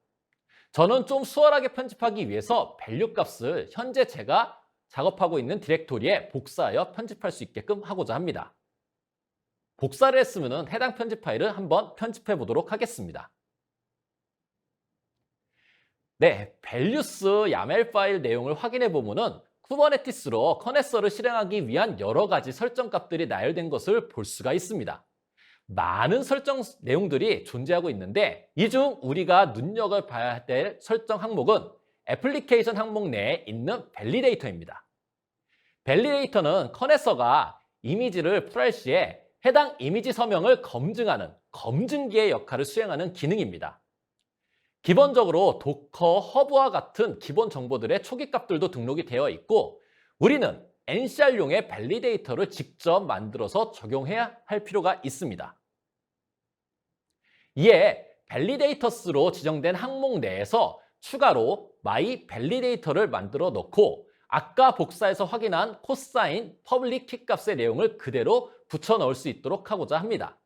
저는 좀 수월하게 편집하기 위해서 value 값을 현재 제가 작업하고 있는 디렉토리에 복사하여 편집할 수 있게끔 하고자 합니다. 복사를 했으면 해당 편집 파일을 한번 편집해 보도록 하겠습니다. 네, values YAML 파일 내용을 확인해 보면은 쿠버네티스로 커넥서를 실행하기 위한 여러 가지 설정 값들이 나열된 것을 볼 수가 있습니다. 많은 설정 내용들이 존재하고 있는데 이 중 우리가 눈여겨봐야 될 설정 항목은 애플리케이션 항목 내에 있는 밸리데이터입니다. 밸리데이터는 커넥서가 이미지를 풀할 시에 해당 이미지 서명을 검증하는 검증기의 역할을 수행하는 기능입니다. 기본적으로 도커, 허브와 같은 기본 정보들의 초기 값들도 등록이 되어 있고 우리는 NCR용의 밸리데이터를 직접 만들어서 적용해야 할 필요가 있습니다. 이에 validators 지정된 항목 내에서 추가로 myValidator를 만들어 넣고 아까 복사해서 확인한 코사인 퍼블릭 키 값의 내용을 그대로 붙여 넣을 수 있도록 하고자 합니다.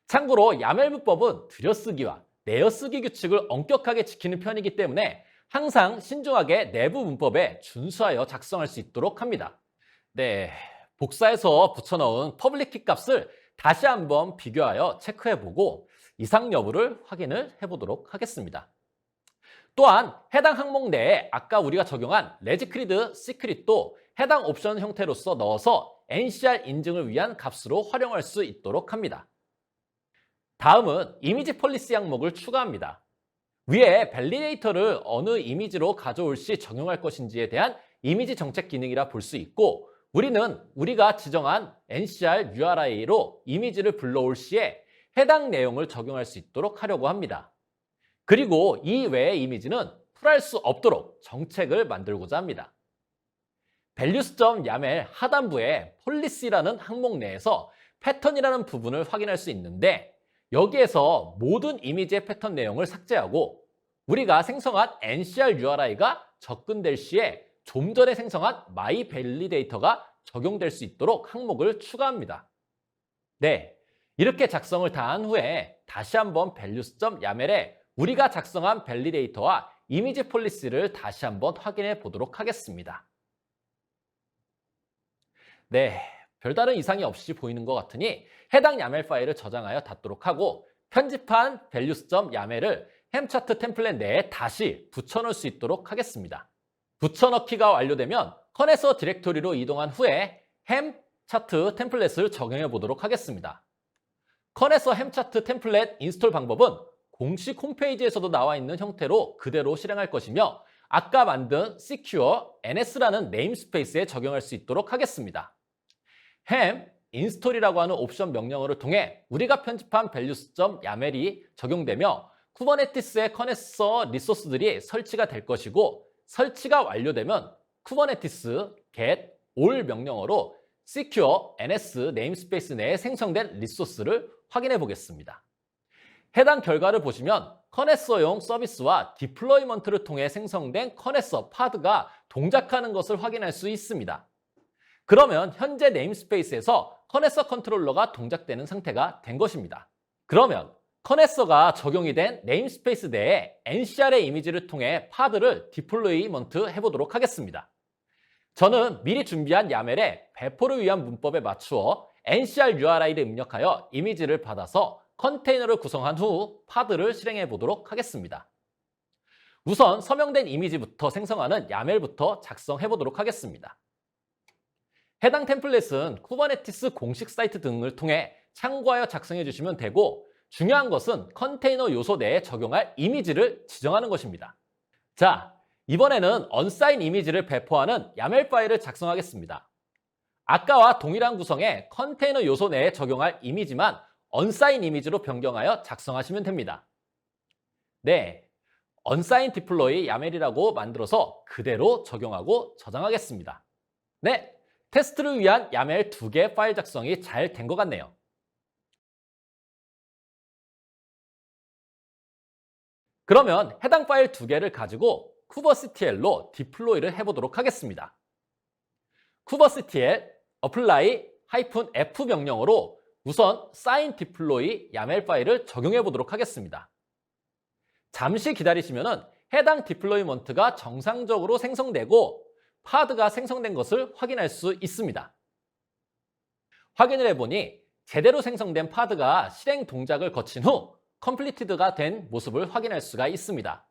참고로 YAML 문법은 들여쓰기와 내어쓰기 규칙을 엄격하게 지키는 편이기 때문에 항상 신중하게 내부 문법에 준수하여 작성할 수 있도록 합니다. 네, 복사해서 붙여넣은 퍼블릭 키 값을 다시 한번 비교하여 체크해보고 이상 여부를 확인을 해보도록 하겠습니다. 또한 해당 항목 내에 아까 우리가 적용한 레지크리드 시크릿도 해당 옵션 형태로서 넣어서 NCR 인증을 위한 값으로 활용할 수 있도록 합니다. 다음은 이미지 폴리시 항목을 추가합니다. 위에 밸리데이터를 어느 이미지로 가져올 시 적용할 것인지에 대한 이미지 정책 기능이라 볼 수 있고 우리는 우리가 지정한 NCR URI로 이미지를 불러올 시에 해당 내용을 적용할 수 있도록 하려고 합니다. 그리고 이 외의 이미지는 풀할 수 없도록 정책을 만들고자 합니다. values.yaml 하단부에 policy라는 항목 내에서 패턴이라는 부분을 확인할 수 있는데 여기에서 모든 이미지의 패턴 내용을 삭제하고 우리가 생성한 NCR URI가 접근될 시에 좀 전에 생성한 myValidator가 적용될 수 있도록 항목을 추가합니다. 네, 이렇게 작성을 다 한 후에 다시 한번 values.yamel에 우리가 작성한 밸리데이터와 이미지 폴리시를 다시 한번 확인해 보도록 하겠습니다. 네, 별다른 이상이 없이 보이는 것 같으니 해당 YAML 파일을 저장하여 닫도록 하고 편집한 values.yamel을 햄차트 템플릿 내에 다시 붙여넣을 수 있도록 하겠습니다. 붙여넣기가 완료되면 커넥서 디렉토리로 이동한 후에 햄차트 템플릿을 적용해 보도록 하겠습니다. 커넥서 햄차트 템플릿 인스톨 방법은 공식 홈페이지에서도 나와 있는 형태로 그대로 실행할 것이며 아까 만든 secure ns라는 네임스페이스에 적용할 수 있도록 하겠습니다. 햄 인스톨이라고 하는 옵션 명령어를 통해 우리가 편집한 values.yamel이 적용되며 쿠버네티스의 커넥서 리소스들이 설치가 될 것이고 설치가 완료되면 쿠버네티스 get all 명령어로 secure ns 네임스페이스 내에 생성된 리소스를 확인해 보겠습니다. 해당 결과를 보시면 커넥서용 서비스와 디플로이먼트를 통해 생성된 커넥서 파드가 동작하는 것을 확인할 수 있습니다. 그러면 현재 네임스페이스에서 커넥서 컨트롤러가 동작되는 상태가 된 것입니다. 그러면 커넥서가 적용이 된 네임스페이스 내에 NCR의 이미지를 통해 파드를 디플로이먼트 해보도록 하겠습니다. 저는 미리 준비한 YAML에 배포를 위한 문법에 맞추어 NCR URI를 입력하여 이미지를 받아서 컨테이너를 구성한 후 파드를 실행해 보도록 하겠습니다. 우선 서명된 이미지부터 생성하는 YAML부터 작성해 보도록 하겠습니다. 해당 템플릿은 쿠버네티스 공식 사이트 등을 통해 참고하여 작성해 주시면 되고 중요한 것은 컨테이너 요소 내에 적용할 이미지를 지정하는 것입니다. 자, 이번에는 언사인 이미지를 배포하는 YAML 파일을 작성하겠습니다. 아까와 동일한 구성의 컨테이너 요소 내에 적용할 이미지만 언사인 이미지로 변경하여 작성하시면 됩니다. 네, 언사인 디플로이 야멜이라고 만들어서 그대로 적용하고 저장하겠습니다. 네, 테스트를 위한 야멜 2개 파일 작성이 잘 된 것 같네요. 그러면 해당 파일 2개를 가지고 쿠버시티엘로 디플로이를 해보도록 하겠습니다. 쿠버시티엘 apply-f 명령어로 우선 sign deploy YAML 파일을 적용해 보도록 하겠습니다. 잠시 기다리시면 해당 디플로이먼트가 정상적으로 생성되고 파드가 생성된 것을 확인할 수 있습니다. 확인을 해보니 제대로 생성된 파드가 실행 동작을 거친 후 completed가 된 모습을 확인할 수가 있습니다.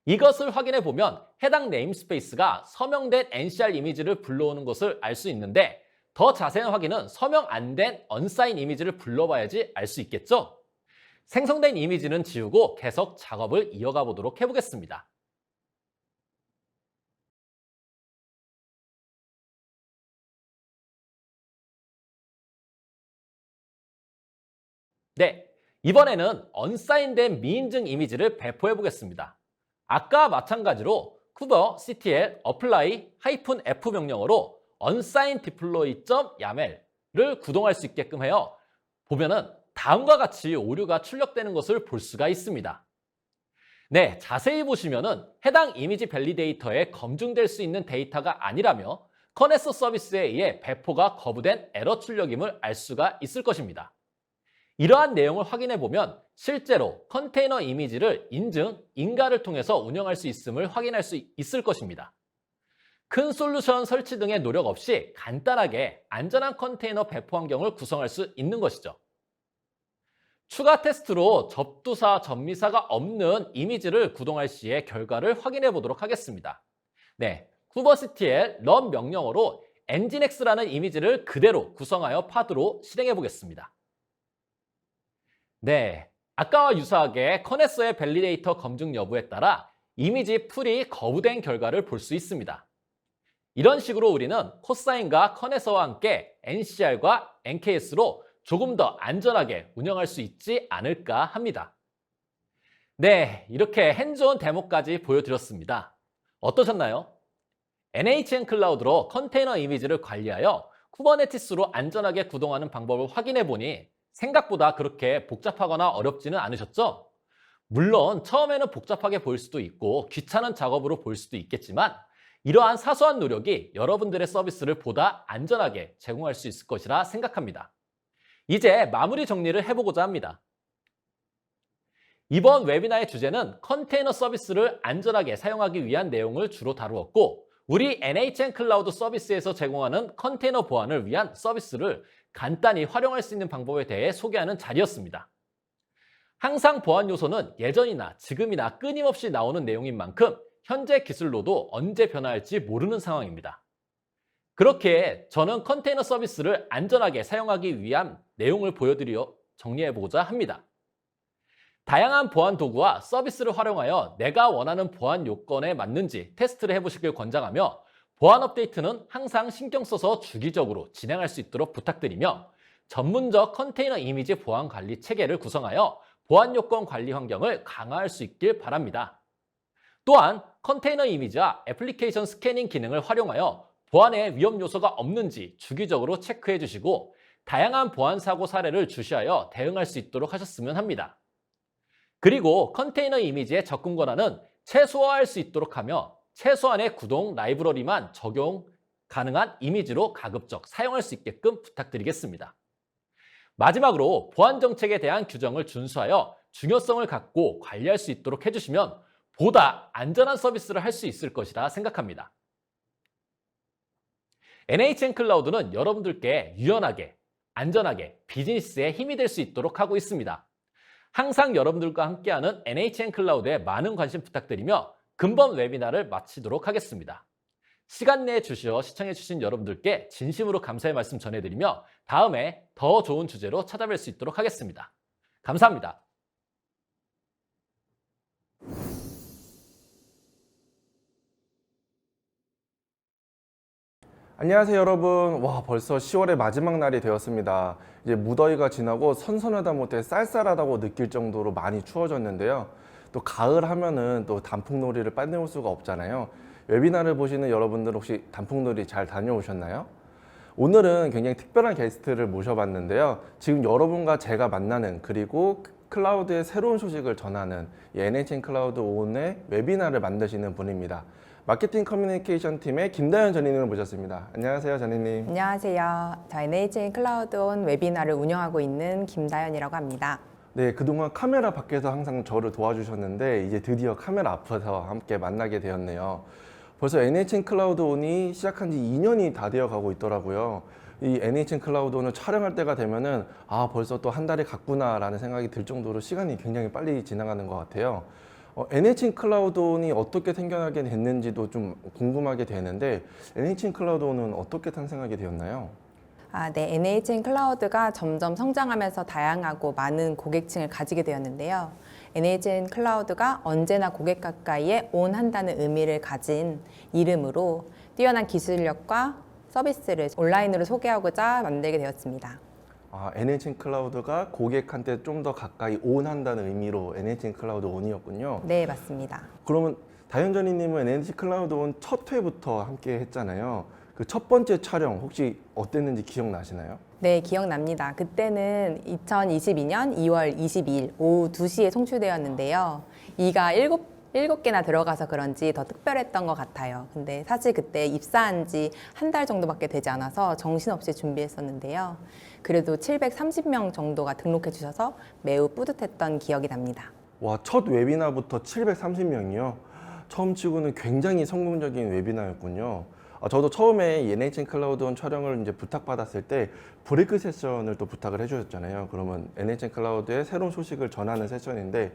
이것을 확인해 보면 해당 네임스페이스가 서명된 NCR 이미지를 불러오는 것을 알 수 있는데 더 자세한 확인은 서명 안 된 언사인 이미지를 불러봐야지 알 수 있겠죠? 생성된 이미지는 지우고 계속 작업을 이어가 보도록 해보겠습니다. 네, 이번에는 언사인된 미인증 이미지를 배포해 보겠습니다. 아까 마찬가지로 쿠버시티엘 apply-f 명령어로 unsigned deploy.yamel을 구동할 수 있게끔 해요. 보면은 다음과 같이 오류가 출력되는 것을 볼 수가 있습니다. 네, 자세히 보시면은 해당 이미지 밸리데이터에 검증될 수 있는 데이터가 아니라며 커넥서 서비스에 의해 배포가 거부된 에러 출력임을 알 수가 있을 것입니다. 이러한 내용을 확인해 보면 실제로 컨테이너 이미지를 인증, 인가를 통해서 운영할 수 있음을 확인할 수 있을 것입니다. 큰 솔루션 설치 등의 노력 없이 간단하게 안전한 컨테이너 배포 환경을 구성할 수 있는 것이죠. 추가 테스트로 접두사, 접미사가 없는 이미지를 구동할 시의 결과를 확인해 보도록 하겠습니다. 네, 쿠버시티엘 run 명령어로 nginx라는 이미지를 그대로 구성하여 파드로 실행해 보겠습니다. 네, 아까와 유사하게 커넥서의 밸리데이터 검증 여부에 따라 이미지 풀이 거부된 결과를 볼 수 있습니다. 이런 식으로 우리는 코사인과 커넥서와 함께 NCR과 NKS로 조금 더 안전하게 운영할 수 있지 않을까 합니다. 네, 이렇게 핸즈온 데모까지 보여드렸습니다. 어떠셨나요? NHN 클라우드로 컨테이너 이미지를 관리하여 쿠버네티스로 안전하게 구동하는 방법을 확인해 보니 생각보다 그렇게 복잡하거나 어렵지는 않으셨죠? 물론 처음에는 복잡하게 보일 수도 있고 귀찮은 작업으로 보일 수도 있겠지만 이러한 사소한 노력이 여러분들의 서비스를 보다 안전하게 제공할 수 있을 것이라 생각합니다. 이제 마무리 정리를 해보고자 합니다. 이번 웨비나의 주제는 컨테이너 서비스를 안전하게 사용하기 위한 내용을 주로 다루었고 우리 NHN 클라우드 서비스에서 제공하는 컨테이너 보안을 위한 서비스를 간단히 활용할 수 있는 방법에 대해 소개하는 자리였습니다. 항상 보안 요소는 예전이나 지금이나 끊임없이 나오는 내용인 만큼 현재 기술로도 언제 변화할지 모르는 상황입니다. 그렇게 저는 컨테이너 서비스를 안전하게 사용하기 위한 내용을 보여드려 정리해보고자 합니다. 다양한 보안 도구와 서비스를 활용하여 내가 원하는 보안 요건에 맞는지 테스트를 해보시길 권장하며 보안 업데이트는 항상 신경 써서 주기적으로 진행할 수 있도록 부탁드리며 전문적 컨테이너 이미지 보안 관리 체계를 구성하여 보안 요건 관리 환경을 강화할 수 있길 바랍니다. 또한 컨테이너 이미지와 애플리케이션 스캐닝 기능을 활용하여 보안에 위험 요소가 없는지 주기적으로 체크해 주시고 다양한 보안 사고 사례를 주시하여 대응할 수 있도록 하셨으면 합니다. 그리고 컨테이너 이미지의 접근 권한은 최소화할 수 있도록 하며 최소한의 구동 라이브러리만 적용 가능한 이미지로 가급적 사용할 수 있게끔 부탁드리겠습니다. 마지막으로 보안 정책에 대한 규정을 준수하여 중요성을 갖고 관리할 수 있도록 해주시면 보다 안전한 서비스를 할 수 있을 것이라 생각합니다. NHN 클라우드는 여러분들께 유연하게, 안전하게 비즈니스에 힘이 될 수 있도록 하고 있습니다. 항상 여러분들과 함께하는 NHN 클라우드에 많은 관심 부탁드리며 근본 웨비나를 마치도록 하겠습니다. 시간 내에 주시어 시청해주신 여러분들께 진심으로 감사의 말씀 전해드리며 다음에 더 좋은 주제로 찾아뵐 수 있도록 하겠습니다. 감사합니다. 안녕하세요 여러분. 와, 벌써 10월의 마지막 날이 되었습니다. 이제 무더위가 지나고 선선하다 못해 쌀쌀하다고 느낄 정도로 많이 추워졌는데요. 또 가을 하면은 또 단풍놀이를 빠뜨릴 수가 없잖아요. 웨비나를 보시는 여러분들 혹시 단풍놀이 잘 다녀오셨나요? 오늘은 굉장히 특별한 게스트를 모셔봤는데요. 지금 여러분과 제가 만나는, 그리고 클라우드의 새로운 소식을 전하는 이 NHN 클라우드 온의 웨비나를 만드시는 분입니다. 마케팅 커뮤니케이션 팀의 김다현 전인님을 모셨습니다. 안녕하세요, 전인님. 안녕하세요. 저 NHN 클라우드 온 웨비나를 운영하고 있는 김다현이라고 합니다. 네, 그동안 카메라 밖에서 항상 저를 도와주셨는데 이제 드디어 카메라 앞에서 함께 만나게 되었네요. 벌써 NHN 클라우드 온이 시작한 지 2년이 다 되어 가고 있더라고요. 이 NHN 클라우드 온을 촬영할 때가 되면은 벌써 또 한 달이 갔구나라는 생각이 들 정도로 시간이 굉장히 빨리 지나가는 것 같아요. NHN 클라우드 온이 어떻게 생겨나게 됐는지도 좀 궁금하게 되는데 NHN 클라우드 온은 어떻게 탄생하게 되었나요? 네, NHN 클라우드가 점점 성장하면서 다양하고 많은 고객층을 가지게 되었는데요. NHN 클라우드가 언제나 고객 가까이에 온한다는 의미를 가진 이름으로 뛰어난 기술력과 서비스를 온라인으로 소개하고자 만들게 되었습니다. NHN 클라우드가 고객한테 좀 더 가까이 온한다는 의미로 NHN 클라우드 온이었군요. 네, 맞습니다. 그러면 다현전이님은 NHN 클라우드 온 첫 회부터 함께 했잖아요. 그 첫 번째 촬영 혹시 어땠는지 기억나시나요? 네, 기억납니다. 그때는 2022년 2월 22일 오후 2시에 송출되었는데요. 이가 7개나 들어가서 그런지 더 특별했던 것 같아요. 근데 사실 그때 입사한 지 한 달 정도밖에 되지 않아서 정신없이 준비했었는데요. 그래도 730명 정도가 등록해 주셔서 매우 뿌듯했던 기억이 납니다. 와, 첫 웨비나부터 730명이요? 처음 치고는 굉장히 성공적인 웨비나였군요. 저도 처음에 NHN 클라우드 온 촬영을 이제 부탁받았을 때 브레이크 세션을 또 부탁을 해주셨잖아요. 그러면 NHN 클라우드의 새로운 소식을 전하는 세션인데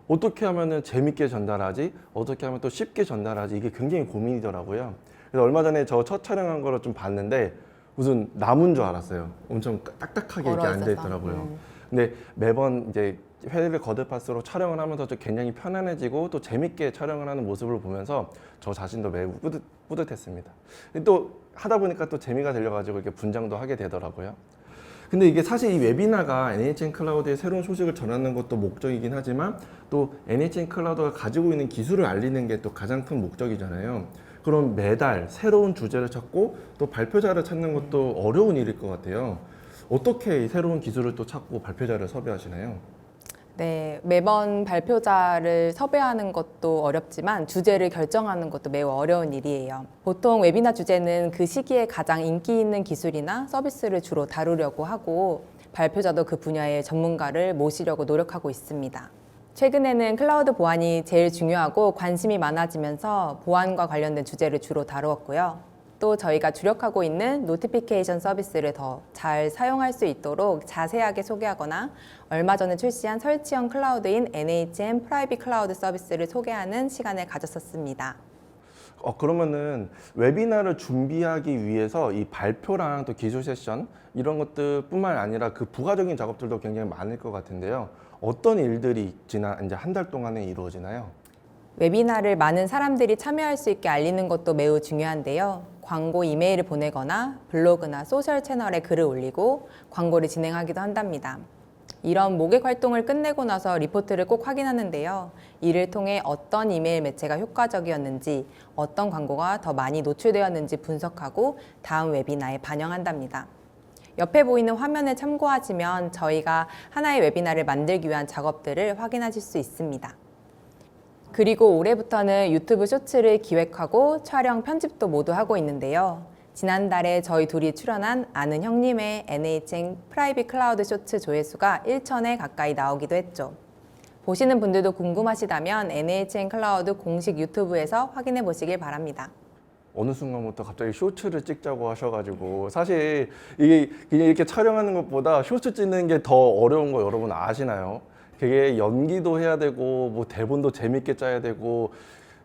어떻게 하면 재밌게 전달하지? 어떻게 하면 또 쉽게 전달하지? 이게 굉장히 고민이더라고요. 그래서 얼마 전에 저 첫 촬영한 거를 좀 봤는데 무슨 나무인 줄 알았어요. 엄청 딱딱하게 이렇게 앉아 있더라고요. 근데 매번 이제 회를 거듭할수록 촬영을 하면서 좀 굉장히 편안해지고 또 재밌게 촬영을 하는 모습을 보면서 저 자신도 매우 뿌듯했습니다. 또 하다 보니까 또 재미가 들려가지고 이렇게 분장도 하게 되더라고요. 근데 이게 사실 이 웨비나가 NHN 클라우드의 새로운 소식을 전하는 것도 목적이긴 하지만 또 NHN 클라우드가 가지고 있는 기술을 알리는 게 또 가장 큰 목적이잖아요. 그럼 매달 새로운 주제를 찾고 또 발표자를 찾는 것도 어려운 일일 것 같아요. 어떻게 이 새로운 기술을 또 찾고 발표자를 섭외하시나요? 네, 매번 발표자를 섭외하는 것도 어렵지만 주제를 결정하는 것도 매우 어려운 일이에요. 보통 웨비나 주제는 그 시기에 가장 인기 있는 기술이나 서비스를 주로 다루려고 하고 발표자도 그 분야의 전문가를 모시려고 노력하고 있습니다. 최근에는 클라우드 보안이 제일 중요하고 관심이 많아지면서 보안과 관련된 주제를 주로 다루었고요. 또 저희가 주력하고 있는 노티피케이션 서비스를 더 잘 사용할 수 있도록 자세하게 소개하거나 얼마 전에 출시한 설치형 클라우드인 NHN 프라이빗 클라우드 서비스를 소개하는 시간을 가졌었습니다. 그러면은 웨비나를 준비하기 위해서 이 발표랑 또 기술 세션 이런 것들뿐만 아니라 그 부가적인 작업들도 굉장히 많을 것 같은데요. 어떤 일들이 지난 이제 한 달 동안에 이루어지나요? 웨비나를 많은 사람들이 참여할 수 있게 알리는 것도 매우 중요한데요. 광고 이메일을 보내거나 블로그나 소셜 채널에 글을 올리고 광고를 진행하기도 한답니다. 이런 모객 활동을 끝내고 나서 리포트를 꼭 확인하는데요. 이를 통해 어떤 이메일 매체가 효과적이었는지, 어떤 광고가 더 많이 노출되었는지 분석하고 다음 웨비나에 반영한답니다. 옆에 보이는 화면을 참고하시면 저희가 하나의 웨비나를 만들기 위한 작업들을 확인하실 수 있습니다. 그리고 올해부터는 유튜브 쇼츠를 기획하고 촬영, 편집도 모두 하고 있는데요. 지난달에 저희 둘이 출연한 아는 형님의 NHN 프라이빗 클라우드 쇼츠 조회수가 1,000회 가까이 나오기도 했죠. 보시는 분들도 궁금하시다면 NHN 클라우드 공식 유튜브에서 확인해 보시길 바랍니다. 어느 순간부터 갑자기 쇼츠를 찍자고 하셔가지고 사실 이게 그냥 이렇게 촬영하는 것보다 쇼츠 찍는 게 더 어려운 거 여러분 아시나요? 그게 연기도 해야 되고 뭐 대본도 재밌게 짜야 되고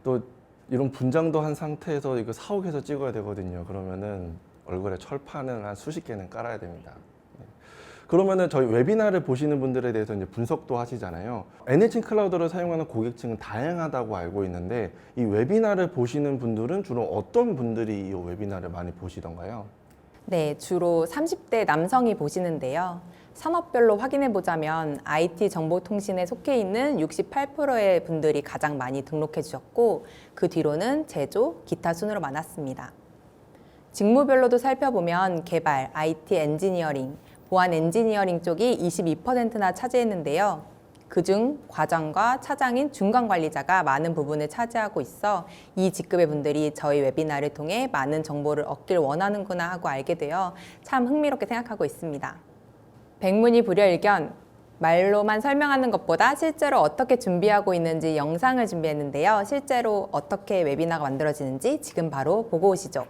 또 이런 분장도 한 상태에서 이거 사옥에서 찍어야 되거든요. 그러면은 얼굴에 철판을 한 수십 개는 깔아야 됩니다. 그러면은 저희 웨비나를 보시는 분들에 대해서 이제 분석도 하시잖아요. NHN 클라우드를 사용하는 고객층은 다양하다고 알고 있는데 이 웨비나를 보시는 분들은 주로 어떤 분들이 이 웨비나를 많이 보시던가요? 네, 주로 30대 남성이 보시는데요. 산업별로 확인해 보자면 IT 정보통신에 속해 있는 68%의 분들이 가장 많이 등록해 주셨고 그 뒤로는 제조, 기타 순으로 많았습니다. 직무별로도 살펴보면 개발, IT 엔지니어링, 보안 엔지니어링 쪽이 22%나 차지했는데요. 그중 과장과 차장인 중간 관리자가 많은 부분을 차지하고 있어 이 직급의 분들이 저희 웨비나를 통해 많은 정보를 얻길 원하는구나 하고 알게 되어 참 흥미롭게 생각하고 있습니다. 백문이 불여일견, 말로만 설명하는 것보다 실제로 어떻게 준비하고 있는지 영상을 준비했는데요. 실제로 어떻게 웨비나가 만들어지는지 지금 바로 보고 오시죠.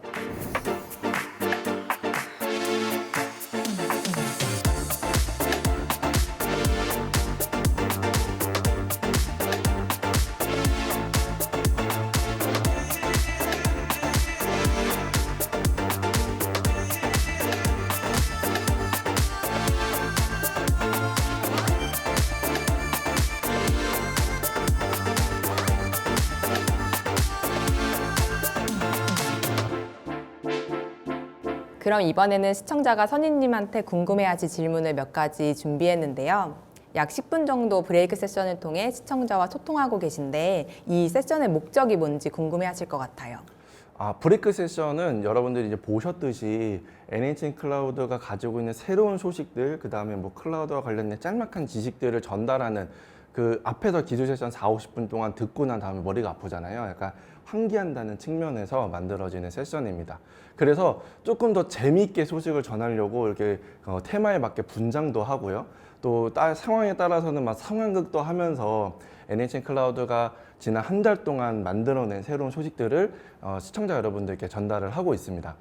그럼 이번에는 시청자가 선임님한테 궁금해하실 질문을 몇 가지 준비했는데요. 약 10분 정도 브레이크 세션을 통해 시청자와 소통하고 계신데 이 세션의 목적이 뭔지 궁금해하실 것 같아요. 브레이크 세션은 여러분들이 이제 보셨듯이 NHN 클라우드가 가지고 있는 새로운 소식들, 그 다음에 뭐 클라우드와 관련된 짤막한 지식들을 전달하는 그 앞에서 기술 세션 40-50분 동안 듣고 난 다음에 머리가 아프잖아요. 약간 환기한다는 측면에서 만들어지는 세션입니다. 그래서 조금 더 재미있게 소식을 전하려고 이렇게 테마에 맞게 분장도 하고요. 또 상황에 따라서는 막 상황극도 하면서 NHN 클라우드가 지난 한 달 동안 만들어낸 새로운 소식들을 시청자 여러분들께 전달을 하고 있습니다.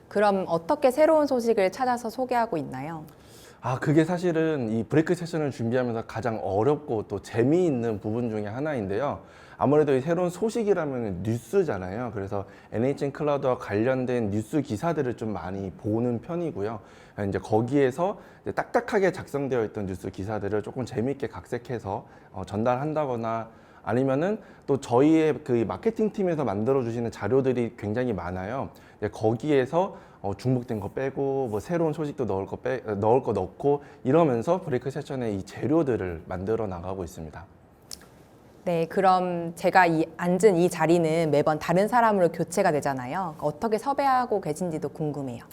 그럼 어떻게 새로운 소식을 찾아서 소개하고 있나요? 그게 사실은 이 브레이크 세션을 준비하면서 가장 어렵고 또 재미있는 부분 중에 하나인데요. 아무래도 이 새로운 소식이라면 뉴스잖아요. 그래서 NHN 클라우드와 관련된 뉴스 기사들을 좀 많이 보는 편이고요. 이제 거기에서 이제 딱딱하게 작성되어 있던 뉴스 기사들을 조금 재미있게 각색해서 전달한다거나 아니면은 또 저희의 그 마케팅 팀에서 만들어 주시는 자료들이 굉장히 많아요. 거기에서 중복된 거 빼고 뭐 새로운 소식도 넣을 거 넣고 이러면서 브레이크 세션의 이 재료들을 만들어 나가고 있습니다. 네, 그럼 제가 앉은 이 자리는 매번 다른 사람으로 교체가 되잖아요. 어떻게 섭외하고 계신지도 궁금해요.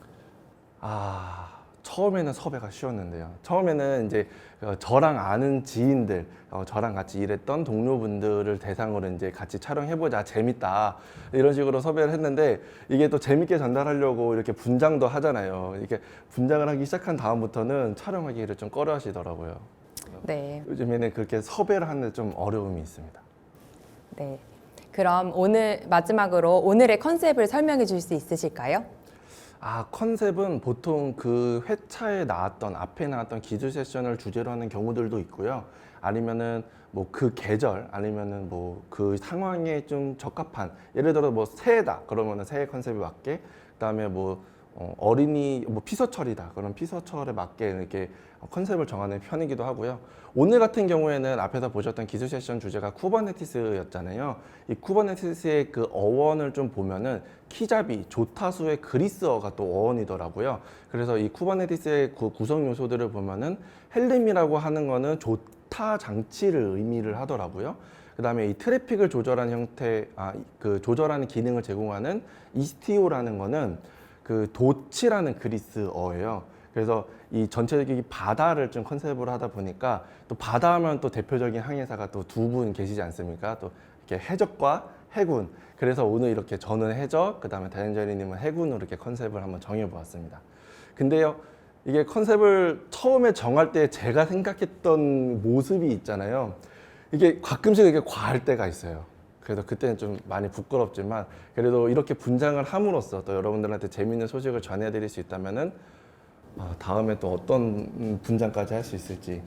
처음에는 섭외가 쉬웠는데요. 처음에는 이제 저랑 아는 지인들, 저랑 같이 일했던 동료분들을 대상으로 이제 같이 촬영해보자, 재밌다 이런 식으로 섭외를 했는데 이게 또 재밌게 전달하려고 이렇게 분장도 하잖아요. 이렇게 분장을 하기 시작한 다음부터는 촬영하기를 좀 꺼려하시더라고요. 네. 요즘에는 그렇게 섭외를 하는데 좀 어려움이 있습니다. 네. 그럼 마지막으로 오늘의 컨셉을 설명해 줄 수 있으실까요? 컨셉은 보통 그 회차에 앞에 나왔던 기술 세션을 주제로 하는 경우들도 있고요. 아니면은 뭐 그 계절, 아니면은 뭐 그 상황에 좀 적합한, 예를 들어 뭐 새해다, 그러면은 새해 컨셉에 맞게, 그다음에 뭐 어린이 뭐 피서철이다, 그런 피서철에 맞게 이렇게 컨셉을 정하는 편이기도 하고요. 오늘 같은 경우에는 앞에서 보셨던 기술 세션 주제가 쿠버네티스였잖아요. 이 쿠버네티스의 그 어원을 좀 보면은 키잡이, 조타수의 그리스어가 또 어원이더라고요. 그래서 이 쿠버네티스의 그 구성 요소들을 보면은 헬름이라고 하는 거는 조타 장치를 의미를 하더라고요. 그 다음에 이 트래픽을 조절하는 형태, 그 조절하는 기능을 제공하는 이스티오라는 거는 그 도치라는 그리스어예요. 그래서 이 전체적인 바다를 좀 컨셉으로 하다 보니까 또 바다 하면 또 대표적인 항해사가 또 두 분 계시지 않습니까? 또 이렇게 해적과 해군. 그래서 오늘 이렇게 저는 해적, 그 다음에 다현저리님은 해군으로 이렇게 컨셉을 한번 정해보았습니다. 근데요, 이게 컨셉을 처음에 정할 때 제가 생각했던 모습이 있잖아요. 이게 가끔씩 이렇게 과할 때가 있어요. 그래서 그때는 좀 많이 부끄럽지만 그래도 이렇게 분장을 함으로써 또 여러분들한테 재미있는 소식을 전해드릴 수 있다면은 다음에 또 어떤 분장까지 할 수 있을지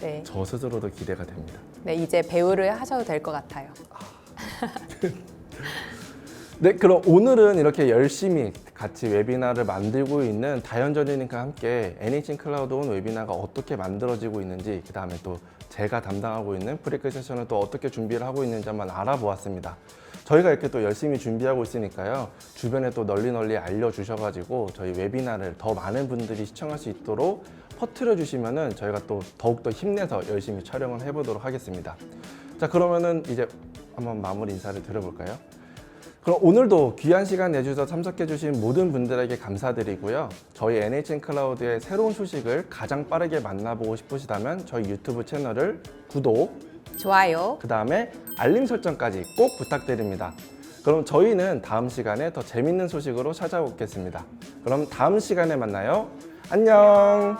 네. 저 스스로도 기대가 됩니다. 네, 이제 배우를 하셔도 될 것 같아요. 네, 그럼 오늘은 이렇게 열심히 같이 웨비나를 만들고 있는 다현전이님과 함께 NHN 클라우드 온 웨비나가 어떻게 만들어지고 있는지, 그 다음에 또 제가 담당하고 있는 프리크 세션을 또 어떻게 준비를 하고 있는지 한번 알아보았습니다. 저희가 이렇게 또 열심히 준비하고 있으니까요, 주변에 또 널리 알려주셔가지고 저희 웨비나를 더 많은 분들이 시청할 수 있도록 퍼뜨려 주시면은 저희가 또 더욱더 힘내서 열심히 촬영을 해보도록 하겠습니다. 자, 그러면은 이제 한번 마무리 인사를 드려볼까요? 그럼 오늘도 귀한 시간 내주셔서 참석해주신 모든 분들에게 감사드리고요. 저희 NHN 클라우드의 새로운 소식을 가장 빠르게 만나보고 싶으시다면 저희 유튜브 채널을 구독, 좋아요. 그 다음에 알림 설정까지 꼭 부탁드립니다. 그럼 저희는 다음 시간에 더 재밌는 소식으로 찾아오겠습니다. 그럼 다음 시간에 만나요. 안녕!